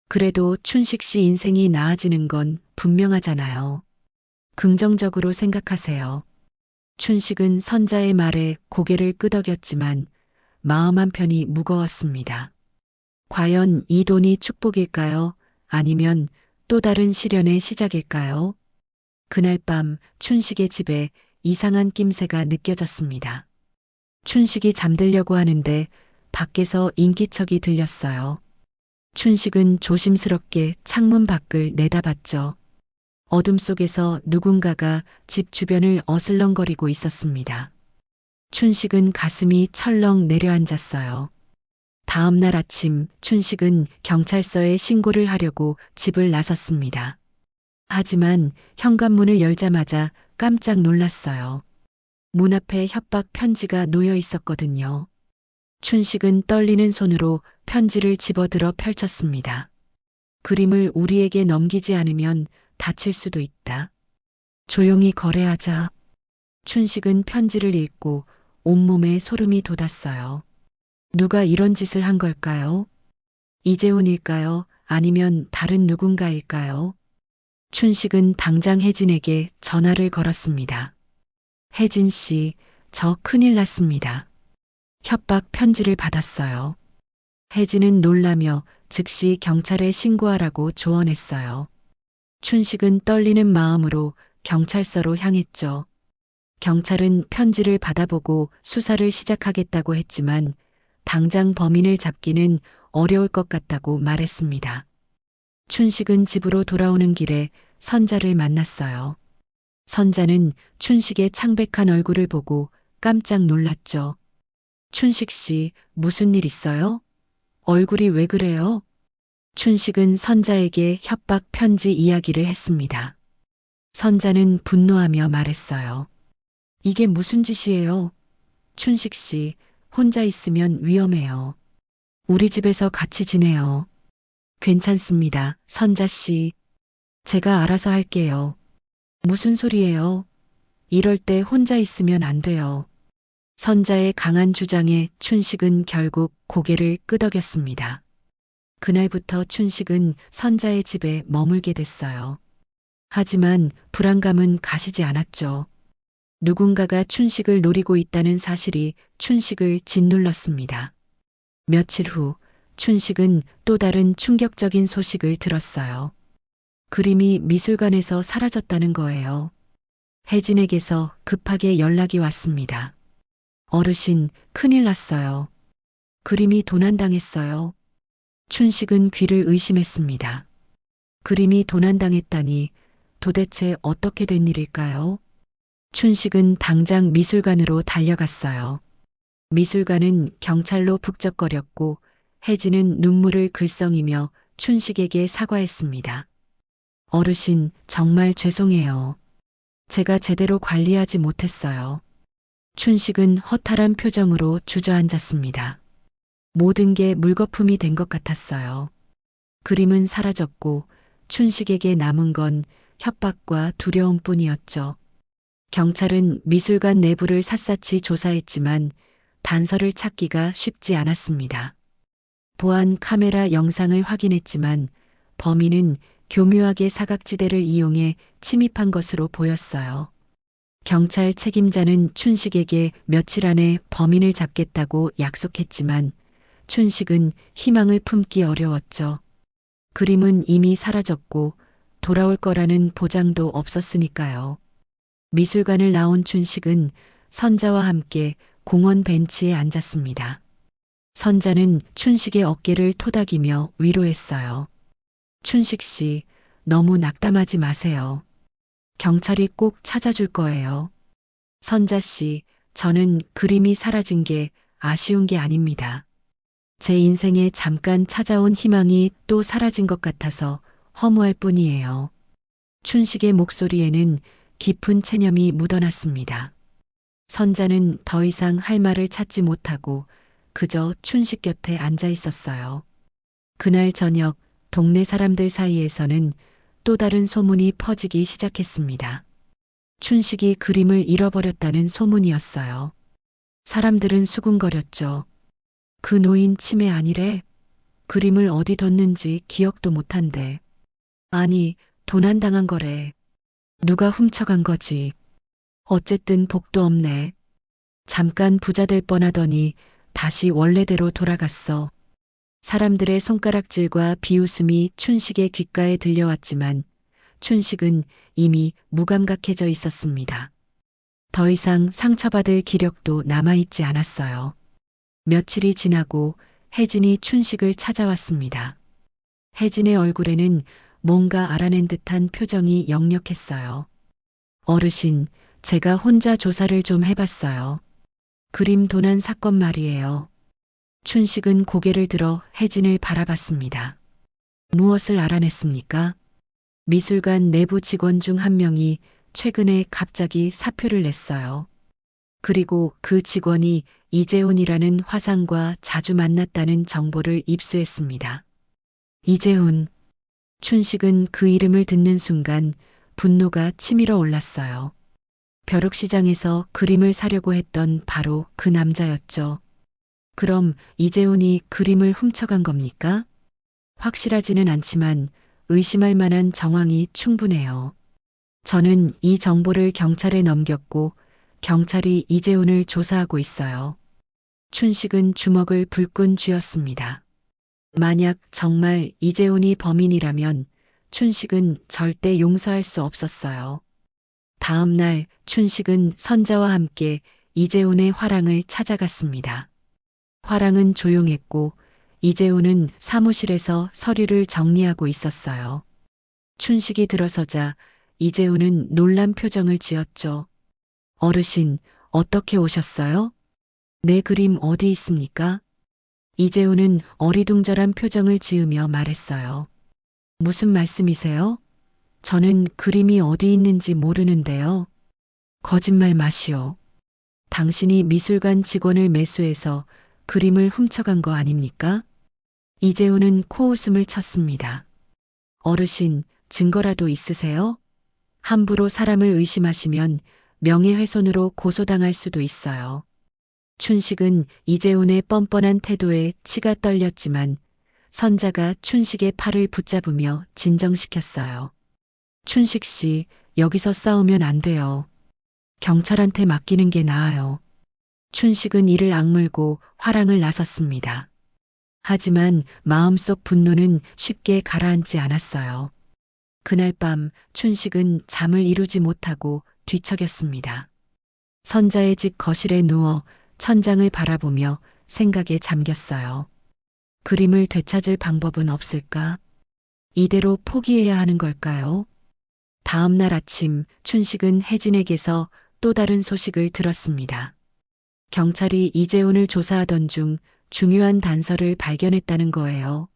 그래도 춘식 씨 인생이 나아지는 건 분명하잖아요. 긍정적으로 생각하세요. 춘식은 선자의 말에 고개를 끄덕였지만 마음 한편이 무거웠습니다. 과연 이 돈이 축복일까요? 아니면 또 다른 시련의 시작일까요? 그날 밤 춘식의 집에 이상한 낌새가 느껴졌습니다. 춘식이 잠들려고 하는데 밖에서 인기척이 들렸어요. 춘식은 조심스럽게 창문 밖을 내다봤죠. 어둠 속에서 누군가가 집 주변을 어슬렁거리고 있었습니다. 춘식은 가슴이 철렁 내려앉았어요. 다음 날 아침 춘식은 경찰서에 신고를 하려고 집을 나섰습니다. 하지만 현관문을 열자마자 깜짝 놀랐어요. 문 앞에 협박 편지가 놓여 있었거든요. 춘식은 떨리는 손으로 편지를 집어들어 펼쳤습니다. 그림을 우리에게 넘기지 않으면 다칠 수도 있다. 조용히 거래하자. 춘식은 편지를 읽고 온몸에 소름이 돋았어요. 누가 이런 짓을 한 걸까요? 이재훈일까요? 아니면 다른 누군가일까요? 춘식은 당장 혜진에게 전화를 걸었습니다. 혜진 씨, 저 큰일 났습니다. 협박 편지를 받았어요. 혜진은 놀라며 즉시 경찰에 신고하라고 조언했어요. 춘식은 떨리는 마음으로 경찰서로 향했죠. 경찰은 편지를 받아보고 수사를 시작하겠다고 했지만 당장 범인을 잡기는 어려울 것 같다고 말했습니다. 춘식은 집으로 돌아오는 길에 선자를 만났어요. 선자는 춘식의 창백한 얼굴을 보고 깜짝 놀랐죠. 춘식 씨, 무슨 일 있어요? 얼굴이 왜 그래요? 춘식은 선자에게 협박 편지 이야기를 했습니다. 선자는 분노하며 말했어요. 이게 무슨 짓이에요? 춘식 씨, 혼자 있으면 위험해요. 우리 집에서 같이 지내요. 괜찮습니다, 선자 씨. 제가 알아서 할게요. 무슨 소리예요? 이럴 때 혼자 있으면 안 돼요. 선자의 강한 주장에 춘식은 결국 고개를 끄덕였습니다. 그날부터 춘식은 선자의 집에 머물게 됐어요. 하지만 불안감은 가시지 않았죠. 누군가가 춘식을 노리고 있다는 사실이 춘식을 짓눌렀습니다. 며칠 후 춘식은 또 다른 충격적인 소식을 들었어요. 그림이 미술관에서 사라졌다는 거예요. 혜진에게서 급하게 연락이 왔습니다. 어르신, 큰일 났어요. 그림이 도난당했어요. 춘식은 귀를 의심했습니다. 그림이 도난당했다니 도대체 어떻게 된 일일까요? 춘식은 당장 미술관으로 달려갔어요. 미술관은 경찰로 북적거렸고 혜진은 눈물을 글썽이며 춘식에게 사과했습니다. 어르신, 정말 죄송해요. 제가 제대로 관리하지 못했어요. 춘식은 허탈한 표정으로 주저앉았습니다. 모든 게 물거품이 된 것 같았어요. 그림은 사라졌고 춘식에게 남은 건 협박과 두려움뿐이었죠. 경찰은 미술관 내부를 샅샅이 조사했지만 단서를 찾기가 쉽지 않았습니다. 보안 카메라 영상을 확인했지만 범인은 교묘하게 사각지대를 이용해 침입한 것으로 보였어요. 경찰 책임자는 춘식에게 며칠 안에 범인을 잡겠다고 약속했지만 춘식은 희망을 품기 어려웠죠. 그림은 이미 사라졌고 돌아올 거라는 보장도 없었으니까요. 미술관을 나온 춘식은 선자와 함께 공원 벤치에 앉았습니다. 선자는 춘식의 어깨를 토닥이며 위로했어요. 춘식 씨, 너무 낙담하지 마세요. 경찰이 꼭 찾아줄 거예요. 선자 씨, 저는 그림이 사라진 게 아쉬운 게 아닙니다. 제 인생에 잠깐 찾아온 희망이 또 사라진 것 같아서 허무할 뿐이에요. 춘식의 목소리에는 깊은 체념이 묻어났습니다. 선자는 더 이상 할 말을 찾지 못하고 그저 춘식 곁에 앉아 있었어요. 그날 저녁 동네 사람들 사이에서는 또 다른 소문이 퍼지기 시작했습니다. 춘식이 그림을 잃어버렸다는 소문이었어요. 사람들은 수군거렸죠. 그 노인 치매 아니래? 그림을 어디 뒀는지 기억도 못한대. 아니, 도난당한 거래. 누가 훔쳐간 거지. 어쨌든 복도 없네. 잠깐 부자 될 뻔하더니 다시 원래대로 돌아갔어. 사람들의 손가락질과 비웃음이 춘식의 귓가에 들려왔지만 춘식은 이미 무감각해져 있었습니다. 더 이상 상처받을 기력도 남아있지 않았어요. 며칠이 지나고 혜진이 춘식을 찾아왔습니다. 혜진의 얼굴에는 뭔가 알아낸 듯한 표정이 역력했어요. 어르신, 제가 혼자 조사를 좀 해봤어요. 그림 도난 사건 말이에요. 춘식은 고개를 들어 혜진을 바라봤습니다. 무엇을 알아냈습니까? 미술관 내부 직원 중 한 명이 최근에 갑자기 사표를 냈어요. 그리고 그 직원이 이재훈이라는 화상과 자주 만났다는 정보를 입수했습니다. 이재훈, 춘식은 그 이름을 듣는 순간 분노가 치밀어 올랐어요. 벼룩시장에서 그림을 사려고 했던 바로 그 남자였죠. 그럼 이재훈이 그림을 훔쳐간 겁니까? 확실하지는 않지만 의심할 만한 정황이 충분해요. 저는 이 정보를 경찰에 넘겼고 경찰이 이재훈을 조사하고 있어요. 춘식은 주먹을 불끈 쥐었습니다. 만약 정말 이재훈이 범인이라면 춘식은 절대 용서할 수 없었어요. 다음 날 춘식은 선자와 함께 이재훈의 화랑을 찾아갔습니다. 화랑은 조용했고 이재훈은 사무실에서 서류를 정리하고 있었어요. 춘식이 들어서자 이재훈은 놀란 표정을 지었죠. 어르신, 어떻게 오셨어요? 내 그림 어디 있습니까? 이재훈은 어리둥절한 표정을 지으며 말했어요. 무슨 말씀이세요? 저는 그림이 어디 있는지 모르는데요. 거짓말 마시오. 당신이 미술관 직원을 매수해서 그림을 훔쳐간 거 아닙니까? 이재훈은 코웃음을 쳤습니다. 어르신, 증거라도 있으세요? 함부로 사람을 의심하시면 명예훼손으로 고소당할 수도 있어요. 춘식은 이재훈의 뻔뻔한 태도에 치가 떨렸지만 선자가 춘식의 팔을 붙잡으며 진정시켰어요. 춘식 씨, 여기서 싸우면 안 돼요. 경찰한테 맡기는 게 나아요. 춘식은 이를 악물고 화랑을 나섰습니다. 하지만 마음속 분노는 쉽게 가라앉지 않았어요. 그날 밤 춘식은 잠을 이루지 못하고 뒤척였습니다. 선자의 집 거실에 누워 천장을 바라보며 생각에 잠겼어요. 그림을 되찾을 방법은 없을까? 이대로 포기해야 하는 걸까요? 다음 날 아침 춘식은 혜진에게서 또 다른 소식을 들었습니다. 경찰이 이재훈을 조사하던 중 중요한 단서를 발견했다는 거예요.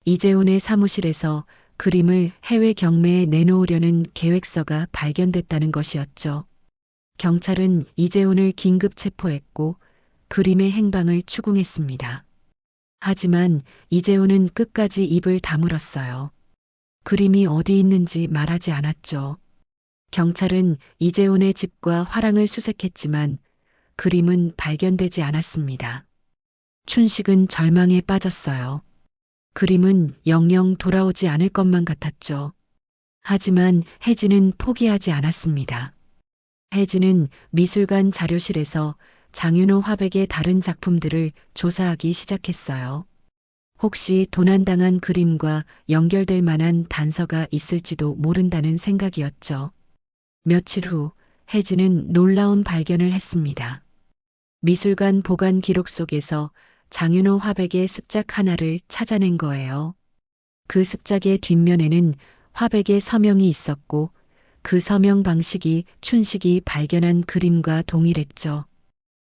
이재훈의 사무실에서 그림을 해외 경매에 내놓으려는 계획서가 발견됐다는 것이었죠. 경찰은 이재훈을 긴급 체포했고 그림의 행방을 추궁했습니다. 하지만 이재훈은 끝까지 입을 다물었어요. 그림이 어디 있는지 말하지 않았죠. 경찰은 이재훈의 집과 화랑을 수색했지만 그림은 발견되지 않았습니다. 춘식은 절망에 빠졌어요. 그림은 영영 돌아오지 않을 것만 같았죠. 하지만 혜진은 포기하지 않았습니다. 혜진은 미술관 자료실에서 장윤호 화백의 다른 작품들을 조사하기 시작했어요. 혹시 도난당한 그림과 연결될 만한 단서가 있을지도 모른다는 생각이었죠. 며칠 후 혜진은 놀라운 발견을 했습니다. 미술관 보관 기록 속에서 장윤호 화백의 습작 하나를 찾아낸 거예요. 그 습작의 뒷면에는 화백의 서명이 있었고 그 서명 방식이 춘식이 발견한 그림과 동일했죠.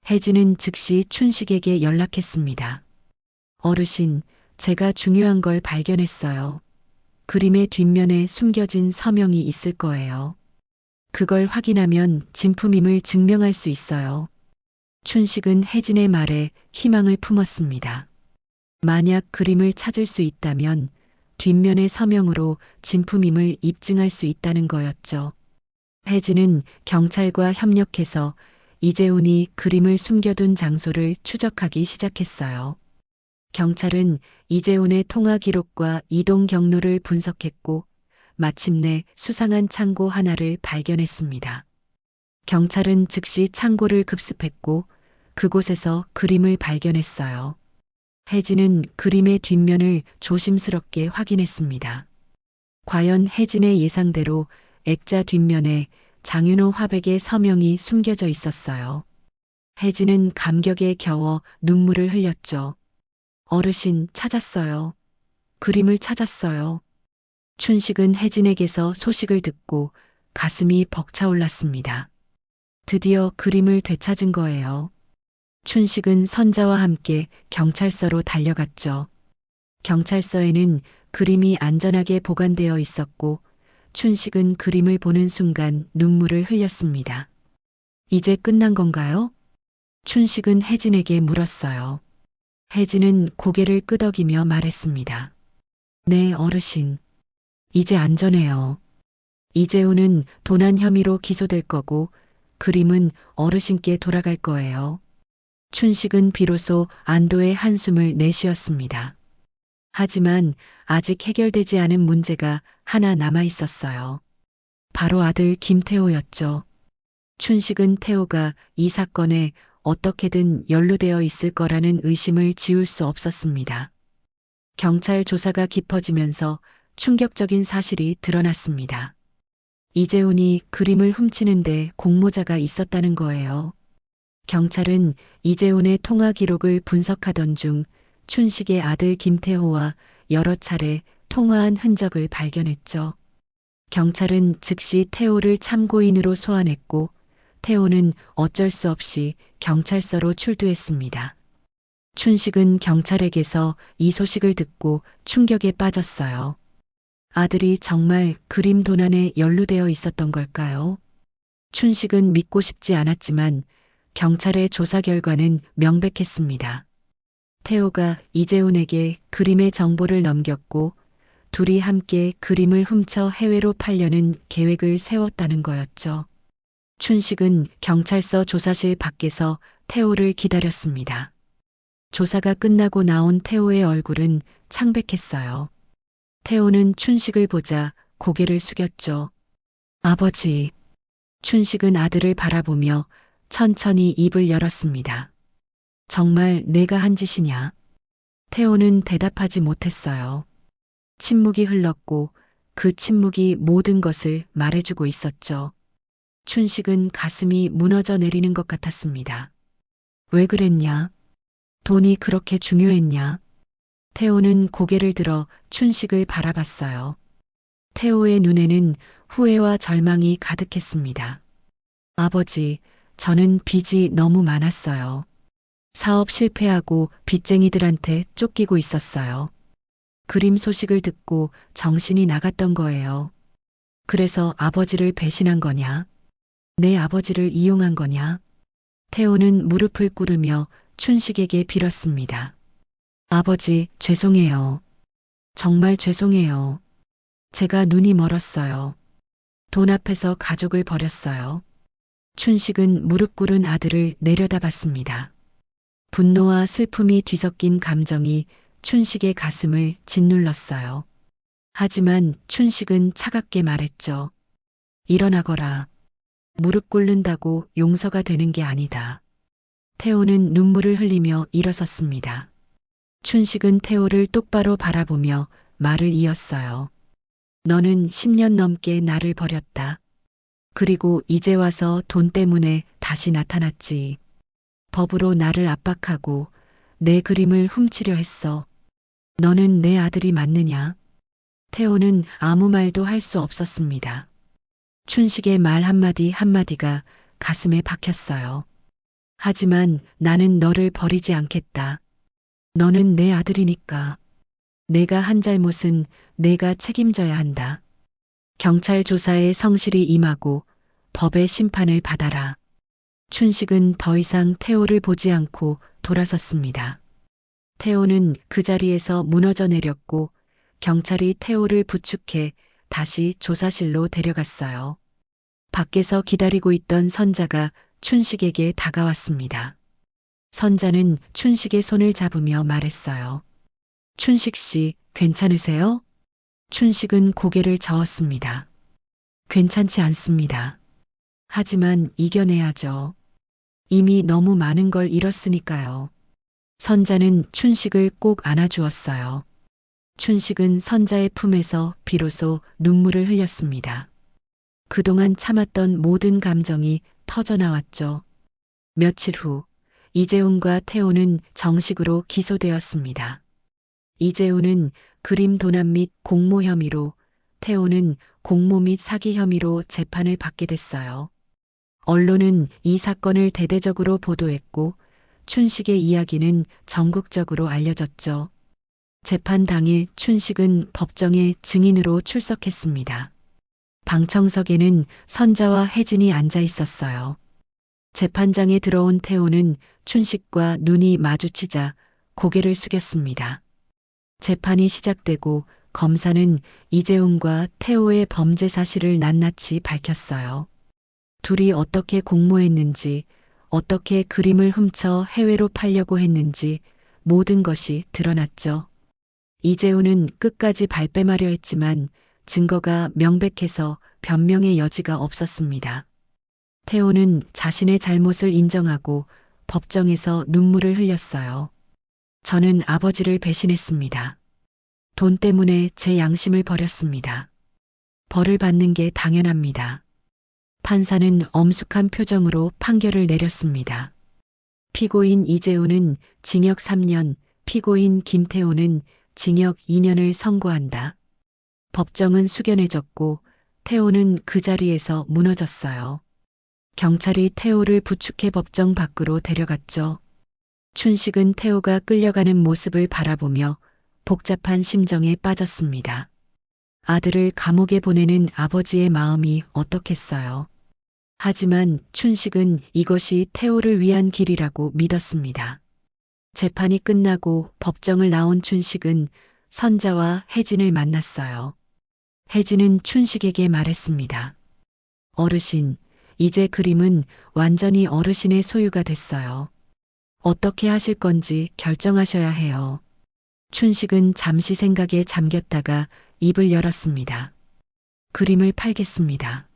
혜진은 즉시 춘식에게 연락했습니다. 어르신, 제가 중요한 걸 발견했어요. 그림의 뒷면에 숨겨진 서명이 있을 거예요. 그걸 확인하면 진품임을 증명할 수 있어요. 춘식은 혜진의 말에 희망을 품었습니다. 만약 그림을 찾을 수 있다면 뒷면의 서명으로 진품임을 입증할 수 있다는 거였죠. 혜진은 경찰과 협력해서 이재훈이 그림을 숨겨둔 장소를 추적하기 시작했어요. 경찰은 이재훈의 통화 기록과 이동 경로를 분석했고 마침내 수상한 창고 하나를 발견했습니다. 경찰은 즉시 창고를 급습했고 그곳에서 그림을 발견했어요. 혜진은 그림의 뒷면을 조심스럽게 확인했습니다. 과연 혜진의 예상대로 액자 뒷면에 장윤호 화백의 서명이 숨겨져 있었어요. 혜진은 감격에 겨워 눈물을 흘렸죠. 어르신, 찾았어요. 그림을 찾았어요. 춘식은 혜진에게서 소식을 듣고 가슴이 벅차올랐습니다. 드디어 그림을 되찾은 거예요. 춘식은 선자와 함께 경찰서로 달려갔죠. 경찰서에는 그림이 안전하게 보관되어 있었고 춘식은 그림을 보는 순간 눈물을 흘렸습니다. 이제 끝난 건가요? 춘식은 혜진에게 물었어요. 혜진은 고개를 끄덕이며 말했습니다. 네, 어르신. 이제 안전해요. 이재훈은 도난 혐의로 기소될 거고 그림은 어르신께 돌아갈 거예요. 춘식은 비로소 안도의 한숨을 내쉬었습니다. 하지만 아직 해결되지 않은 문제가 하나 남아 있었어요. 바로 아들 김태호였죠. 춘식은 태호가 이 사건에 어떻게든 연루되어 있을 거라는 의심을 지울 수 없었습니다. 경찰 조사가 깊어지면서 충격적인 사실이 드러났습니다. 이재훈이 그림을 훔치는데 공모자가 있었다는 거예요. 경찰은 이재훈의 통화 기록을 분석하던 중 춘식의 아들 김태호와 여러 차례 통화한 흔적을 발견했죠. 경찰은 즉시 태호를 참고인으로 소환했고 태호는 어쩔 수 없이 경찰서로 출두했습니다. 춘식은 경찰에게서 이 소식을 듣고 충격에 빠졌어요. 아들이 정말 그림 도난에 연루되어 있었던 걸까요? 춘식은 믿고 싶지 않았지만 경찰의 조사 결과는 명백했습니다. 태호가 이재훈에게 그림의 정보를 넘겼고 둘이 함께 그림을 훔쳐 해외로 팔려는 계획을 세웠다는 거였죠. 춘식은 경찰서 조사실 밖에서 태호를 기다렸습니다. 조사가 끝나고 나온 태호의 얼굴은 창백했어요. 태호는 춘식을 보자 고개를 숙였죠. 아버지. 춘식은 아들을 바라보며 천천히 입을 열었습니다. 정말 내가 한 짓이냐? 태호는 대답하지 못했어요. 침묵이 흘렀고 그 침묵이 모든 것을 말해주고 있었죠. 춘식은 가슴이 무너져 내리는 것 같았습니다. 왜 그랬냐? 돈이 그렇게 중요했냐? 태호는 고개를 들어 춘식을 바라봤어요. 태호의 눈에는 후회와 절망이 가득했습니다. 아버지, 저는 빚이 너무 많았어요. 사업 실패하고 빚쟁이들한테 쫓기고 있었어요. 그림 소식을 듣고 정신이 나갔던 거예요. 그래서 아버지를 배신한 거냐? 내 아버지를 이용한 거냐? 태호는 무릎을 꿇으며 춘식에게 빌었습니다. 아버지, 죄송해요. 정말 죄송해요. 제가 눈이 멀었어요. 돈 앞에서 가족을 버렸어요. 춘식은 무릎 꿇은 아들을 내려다봤습니다. 분노와 슬픔이 뒤섞인 감정이 춘식의 가슴을 짓눌렀어요. 하지만 춘식은 차갑게 말했죠. 일어나거라. 무릎 꿇는다고 용서가 되는 게 아니다. 태호는 눈물을 흘리며 일어섰습니다. 춘식은 태호를 똑바로 바라보며 말을 이었어요. 너는 10년 넘게 나를 버렸다. 그리고 이제 와서 돈 때문에 다시 나타났지. 법으로 나를 압박하고 내 그림을 훔치려 했어. 너는 내 아들이 맞느냐? 태호는 아무 말도 할 수 없었습니다. 춘식의 말 한마디 한마디가 가슴에 박혔어요. 하지만 나는 너를 버리지 않겠다. 너는 내 아들이니까. 내가 한 잘못은 내가 책임져야 한다. 경찰 조사에 성실히 임하고 법의 심판을 받아라. 춘식은 더 이상 태호를 보지 않고 돌아섰습니다. 태호는 그 자리에서 무너져 내렸고 경찰이 태호를 부축해 다시 조사실로 데려갔어요. 밖에서 기다리고 있던 선자가 춘식에게 다가왔습니다. 선자는 춘식의 손을 잡으며 말했어요. 춘식 씨, 괜찮으세요? 춘식은 고개를 저었습니다. 괜찮지 않습니다. 하지만 이겨내야죠. 이미 너무 많은 걸 잃었으니까요. 선자는 춘식을 꼭 안아주었어요. 춘식은 선자의 품에서 비로소 눈물을 흘렸습니다. 그동안 참았던 모든 감정이 터져나왔죠. 며칠 후 이재훈과 태호는 정식으로 기소되었습니다. 이재훈은 그림 도난 및 공모 혐의로, 태호는 공모 및 사기 혐의로 재판을 받게 됐어요. 언론은 이 사건을 대대적으로 보도했고 춘식의 이야기는 전국적으로 알려졌죠. 재판 당일 춘식은 법정에 증인으로 출석했습니다. 방청석에는 선자와 혜진이 앉아 있었어요. 재판장에 들어온 태호는 춘식과 눈이 마주치자 고개를 숙였습니다. 재판이 시작되고 검사는 이재훈과 태호의 범죄 사실을 낱낱이 밝혔어요. 둘이 어떻게 공모했는지, 어떻게 그림을 훔쳐 해외로 팔려고 했는지 모든 것이 드러났죠. 이재훈은 끝까지 발뺌하려 했지만 증거가 명백해서 변명의 여지가 없었습니다. 태호는 자신의 잘못을 인정하고 법정에서 눈물을 흘렸어요. 저는 아버지를 배신했습니다. 돈 때문에 제 양심을 버렸습니다. 벌을 받는 게 당연합니다. 판사는 엄숙한 표정으로 판결을 내렸습니다. 피고인 이재훈은 징역 3년, 피고인 김태호는 징역 2년을 선고한다. 법정은 숙연해졌고 태호는 그 자리에서 무너졌어요. 경찰이 태호를 부축해 법정 밖으로 데려갔죠. 춘식은 태호가 끌려가는 모습을 바라보며 복잡한 심정에 빠졌습니다. 아들을 감옥에 보내는 아버지의 마음이 어떻겠어요. 하지만 춘식은 이것이 태호를 위한 길이라고 믿었습니다. 재판이 끝나고 법정을 나온 춘식은 선자와 혜진을 만났어요. 혜진은 춘식에게 말했습니다. 어르신, 이제 그림은 완전히 어르신의 소유가 됐어요. 어떻게 하실 건지 결정하셔야 해요. 춘식은 잠시 생각에 잠겼다가 입을 열었습니다. 그림을 팔겠습니다.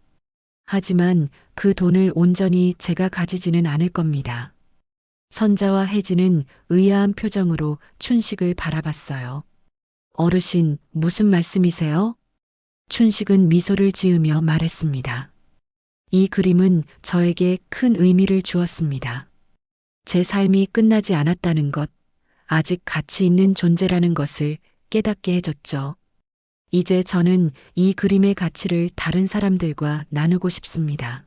하지만 그 돈을 온전히 제가 가지지는 않을 겁니다. 선자와 혜진은 의아한 표정으로 춘식을 바라봤어요. 어르신, 무슨 말씀이세요? 춘식은 미소를 지으며 말했습니다. 이 그림은 저에게 큰 의미를 주었습니다. 제 삶이 끝나지 않았다는 것, 아직 가치 있는 존재라는 것을 깨닫게 해줬죠. 이제 저는 이 그림의 가치를 다른 사람들과 나누고 싶습니다.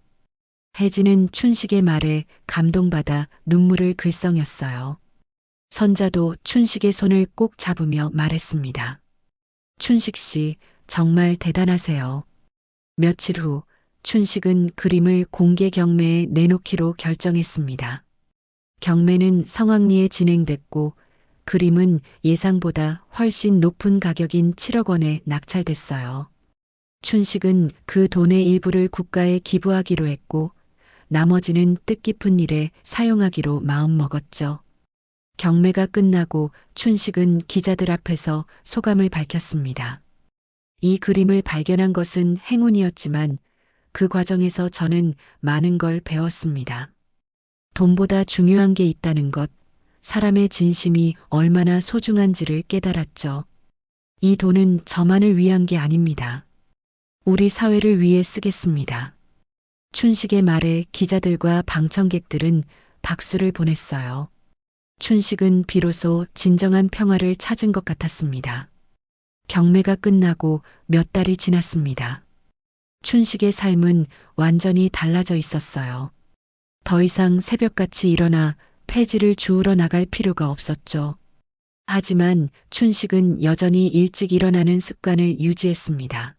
혜진은 춘식의 말에 감동받아 눈물을 글썽였어요. 선자도 춘식의 손을 꼭 잡으며 말했습니다. 춘식 씨, 정말 대단하세요. 며칠 후 춘식은 그림을 공개 경매에 내놓기로 결정했습니다. 경매는 성황리에 진행됐고 그림은 예상보다 훨씬 높은 가격인 7억 원에 낙찰됐어요. 춘식은 그 돈의 일부를 국가에 기부하기로 했고 나머지는 뜻깊은 일에 사용하기로 마음먹었죠. 경매가 끝나고 춘식은 기자들 앞에서 소감을 밝혔습니다. 이 그림을 발견한 것은 행운이었지만 그 과정에서 저는 많은 걸 배웠습니다. 돈보다 중요한 게 있다는 것, 사람의 진심이 얼마나 소중한지를 깨달았죠. 이 돈은 저만을 위한 게 아닙니다. 우리 사회를 위해 쓰겠습니다. 춘식의 말에 기자들과 방청객들은 박수를 보냈어요. 춘식은 비로소 진정한 평화를 찾은 것 같았습니다. 경매가 끝나고 몇 달이 지났습니다. 춘식의 삶은 완전히 달라져 있었어요. 더 이상 새벽같이 일어나 폐지를 주우러 나갈 필요가 없었죠. 하지만 춘식은 여전히 일찍 일어나는 습관을 유지했습니다.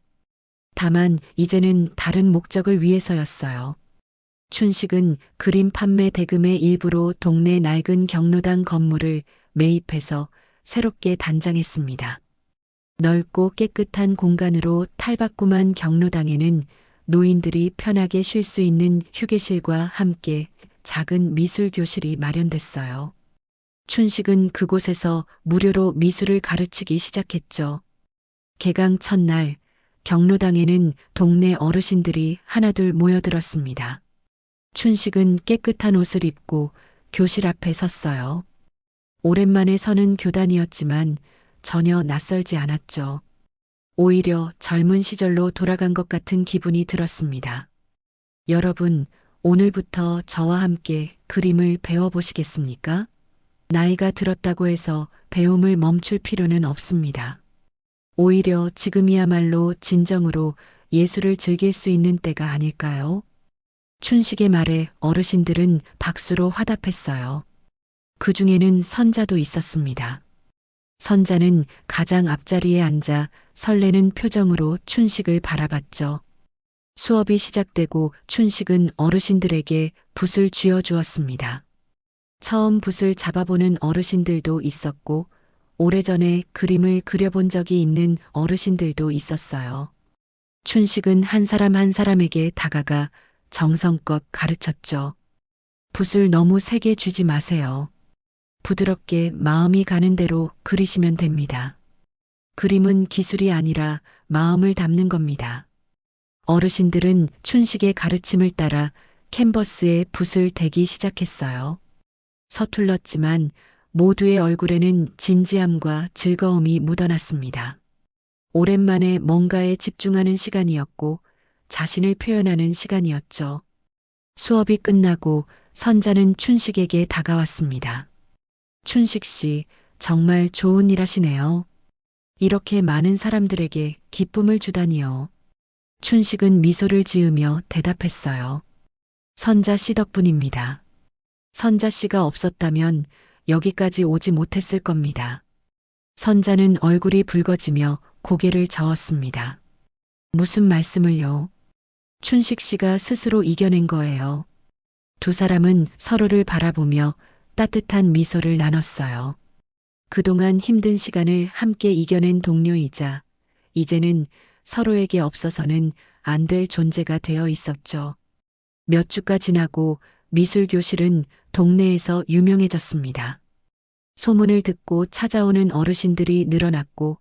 다만 이제는 다른 목적을 위해서였어요. 춘식은 그림 판매 대금의 일부로 동네 낡은 경로당 건물을 매입해서 새롭게 단장했습니다. 넓고 깨끗한 공간으로 탈바꿈한 경로당에는 노인들이 편하게 쉴 수 있는 휴게실과 함께 작은 미술 교실이 마련됐어요. 춘식은 그곳에서 무료로 미술을 가르치기 시작했죠. 개강 첫날 경로당에는 동네 어르신들이 하나둘 모여들었습니다. 춘식은 깨끗한 옷을 입고 교실 앞에 섰어요. 오랜만에 서는 교단이었지만 전혀 낯설지 않았죠. 오히려 젊은 시절로 돌아간 것 같은 기분이 들었습니다. 여러분, 오늘부터 저와 함께 그림을 배워보시겠습니까? 나이가 들었다고 해서 배움을 멈출 필요는 없습니다. 오히려 지금이야말로 진정으로 예술을 즐길 수 있는 때가 아닐까요? 춘식의 말에 어르신들은 박수로 화답했어요. 그 중에는 선자도 있었습니다. 선자는 가장 앞자리에 앉아 설레는 표정으로 춘식을 바라봤죠. 수업이 시작되고 춘식은 어르신들에게 붓을 쥐어 주었습니다. 처음 붓을 잡아보는 어르신들도 있었고 오래전에 그림을 그려본 적이 있는 어르신들도 있었어요. 춘식은 한 사람 한 사람에게 다가가 정성껏 가르쳤죠. 붓을 너무 세게 쥐지 마세요. 부드럽게 마음이 가는 대로 그리시면 됩니다. 그림은 기술이 아니라 마음을 담는 겁니다. 어르신들은 춘식의 가르침을 따라 캔버스에 붓을 대기 시작했어요. 서툴렀지만 모두의 얼굴에는 진지함과 즐거움이 묻어났습니다. 오랜만에 뭔가에 집중하는 시간이었고 자신을 표현하는 시간이었죠. 수업이 끝나고 선자는 춘식에게 다가왔습니다. 춘식 씨, 정말 좋은 일 하시네요. 이렇게 많은 사람들에게 기쁨을 주다니요. 춘식은 미소를 지으며 대답했어요. 선자 씨 덕분입니다. 선자 씨가 없었다면 여기까지 오지 못했을 겁니다. 선자는 얼굴이 붉어지며 고개를 저었습니다. 무슨 말씀을요? 춘식 씨가 스스로 이겨낸 거예요. 두 사람은 서로를 바라보며 따뜻한 미소를 나눴어요. 그동안 힘든 시간을 함께 이겨낸 동료이자 이제는 서로에게 없어서는 안 될 존재가 되어 있었죠. 몇 주가 지나고 미술교실은 동네에서 유명해졌습니다. 소문을 듣고 찾아오는 어르신들이 늘어났고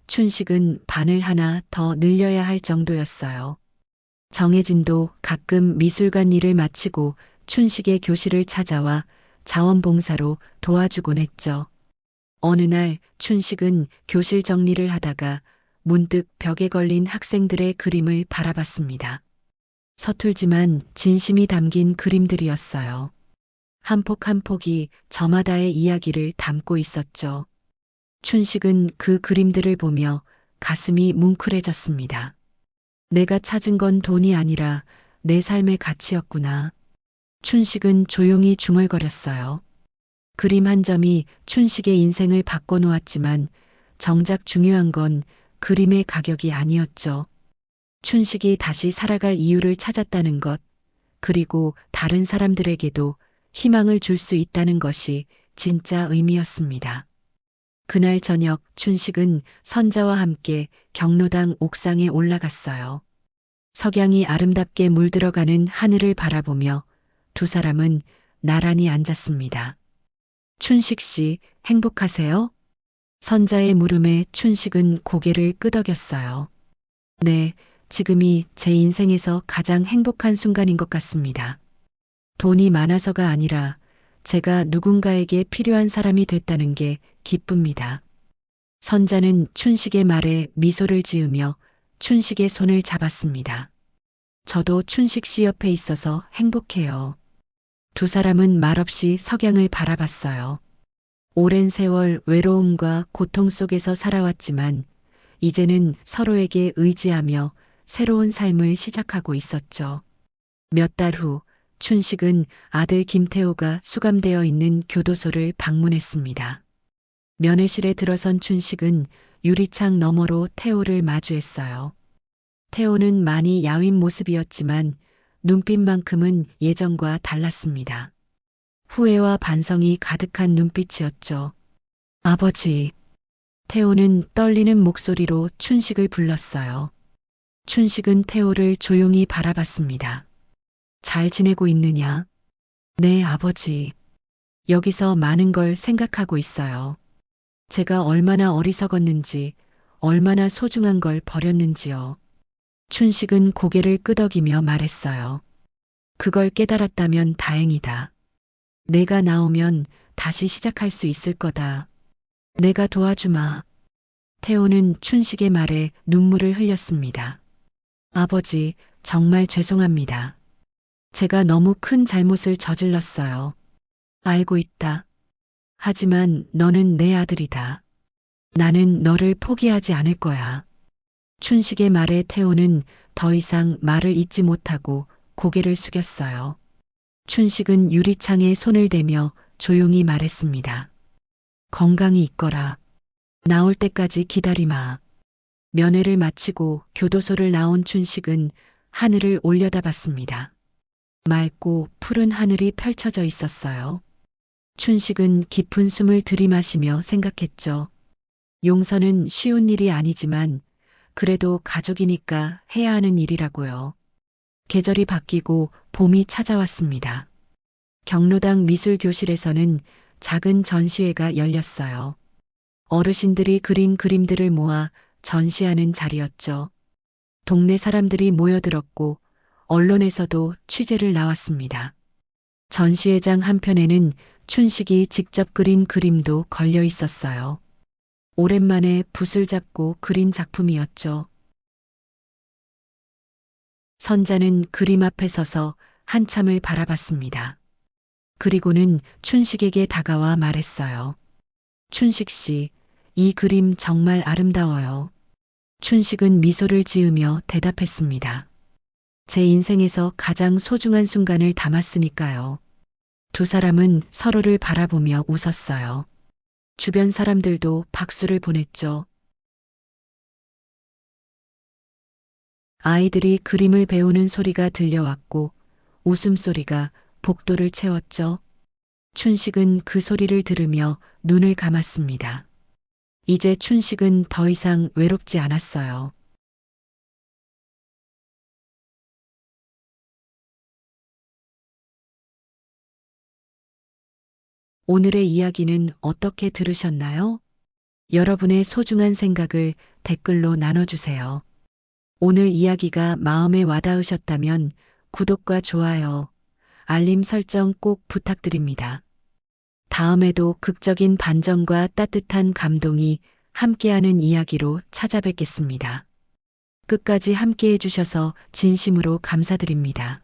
춘식은 반을 하나 더 늘려야 할 정도였어요. 정혜진도 가끔 미술관 일을 마치고 춘식의 교실을 찾아와 자원봉사로 도와주곤 했죠. 어느 날 춘식은 교실 정리를 하다가 문득 벽에 걸린 학생들의 그림을 바라봤습니다. 서툴지만 진심이 담긴 그림들이었어요. 한 폭 한 폭이 저마다의 이야기를 담고 있었죠. 춘식은 그 그림들을 보며 가슴이 뭉클해졌습니다. 내가 찾은 건 돈이 아니라 내 삶의 가치였구나. 춘식은 조용히 중얼거렸어요. 그림 한 점이 춘식의 인생을 바꿔놓았지만 정작 중요한 건 그림의 가격이 아니었죠. 춘식이 다시 살아갈 이유를 찾았다는 것, 그리고 다른 사람들에게도 희망을 줄 수 있다는 것이 진짜 의미였습니다. 그날 저녁 춘식은 선자와 함께 경로당 옥상에 올라갔어요. 석양이 아름답게 물들어가는 하늘을 바라보며 두 사람은 나란히 앉았습니다. 춘식 씨, 행복하세요? 선자의 물음에 춘식은 고개를 끄덕였어요. 네, 지금이 제 인생에서 가장 행복한 순간인 것 같습니다. 돈이 많아서가 아니라 제가 누군가에게 필요한 사람이 됐다는 게 기쁩니다. 선자는 춘식의 말에 미소를 지으며 춘식의 손을 잡았습니다. 저도 춘식 씨 옆에 있어서 행복해요. 두 사람은 말없이 석양을 바라봤어요. 오랜 세월 외로움과 고통 속에서 살아왔지만 이제는 서로에게 의지하며 새로운 삶을 시작하고 있었죠. 몇 달 후 춘식은 아들 김태호가 수감되어 있는 교도소를 방문했습니다. 면회실에 들어선 춘식은 유리창 너머로 태호를 마주했어요. 태호는 많이 야윈 모습이었지만 눈빛만큼은 예전과 달랐습니다. 후회와 반성이 가득한 눈빛이었죠. 아버지. 태호는 떨리는 목소리로 춘식을 불렀어요. 춘식은 태호를 조용히 바라봤습니다. 잘 지내고 있느냐? 네, 아버지. 여기서 많은 걸 생각하고 있어요. 제가 얼마나 어리석었는지, 얼마나 소중한 걸 버렸는지요. 춘식은 고개를 끄덕이며 말했어요. 그걸 깨달았다면 다행이다. 내가 나오면 다시 시작할 수 있을 거다. 내가 도와주마. 태호는 춘식의 말에 눈물을 흘렸습니다. 아버지, 정말 죄송합니다. 제가 너무 큰 잘못을 저질렀어요. 알고 있다. 하지만 너는 내 아들이다. 나는 너를 포기하지 않을 거야. 춘식의 말에 태호는 더 이상 말을 잇지 못하고 고개를 숙였어요. 춘식은 유리창에 손을 대며 조용히 말했습니다. 건강히 있거라. 나올 때까지 기다리마. 면회를 마치고 교도소를 나온 춘식은 하늘을 올려다봤습니다. 맑고 푸른 하늘이 펼쳐져 있었어요. 춘식은 깊은 숨을 들이마시며 생각했죠. 용서는 쉬운 일이 아니지만 그래도 가족이니까 해야 하는 일이라고요. 계절이 바뀌고 봄이 찾아왔습니다. 경로당 미술교실에서는 작은 전시회가 열렸어요. 어르신들이 그린 그림들을 모아 전시하는 자리였죠. 동네 사람들이 모여들었고 언론에서도 취재를 나왔습니다. 전시회장 한편에는 춘식이 직접 그린 그림도 걸려 있었어요. 오랜만에 붓을 잡고 그린 작품이었죠. 선자는 그림 앞에 서서 한참을 바라봤습니다. 그리고는 춘식에게 다가와 말했어요. 춘식 씨, 이 그림 정말 아름다워요. 춘식은 미소를 지으며 대답했습니다. 제 인생에서 가장 소중한 순간을 담았으니까요. 두 사람은 서로를 바라보며 웃었어요. 주변 사람들도 박수를 보냈죠. 아이들이 그림을 배우는 소리가 들려왔고 웃음소리가 복도를 채웠죠. 춘식은 그 소리를 들으며 눈을 감았습니다. 이제 춘식은 더 이상 외롭지 않았어요. 오늘의 이야기는 어떻게 들으셨나요? 여러분의 소중한 생각을 댓글로 나눠주세요. 오늘 이야기가 마음에 와닿으셨다면 구독과 좋아요, 알림 설정 꼭 부탁드립니다. 다음에도 극적인 반전과 따뜻한 감동이 함께하는 이야기로 찾아뵙겠습니다. 끝까지 함께해 주셔서 진심으로 감사드립니다.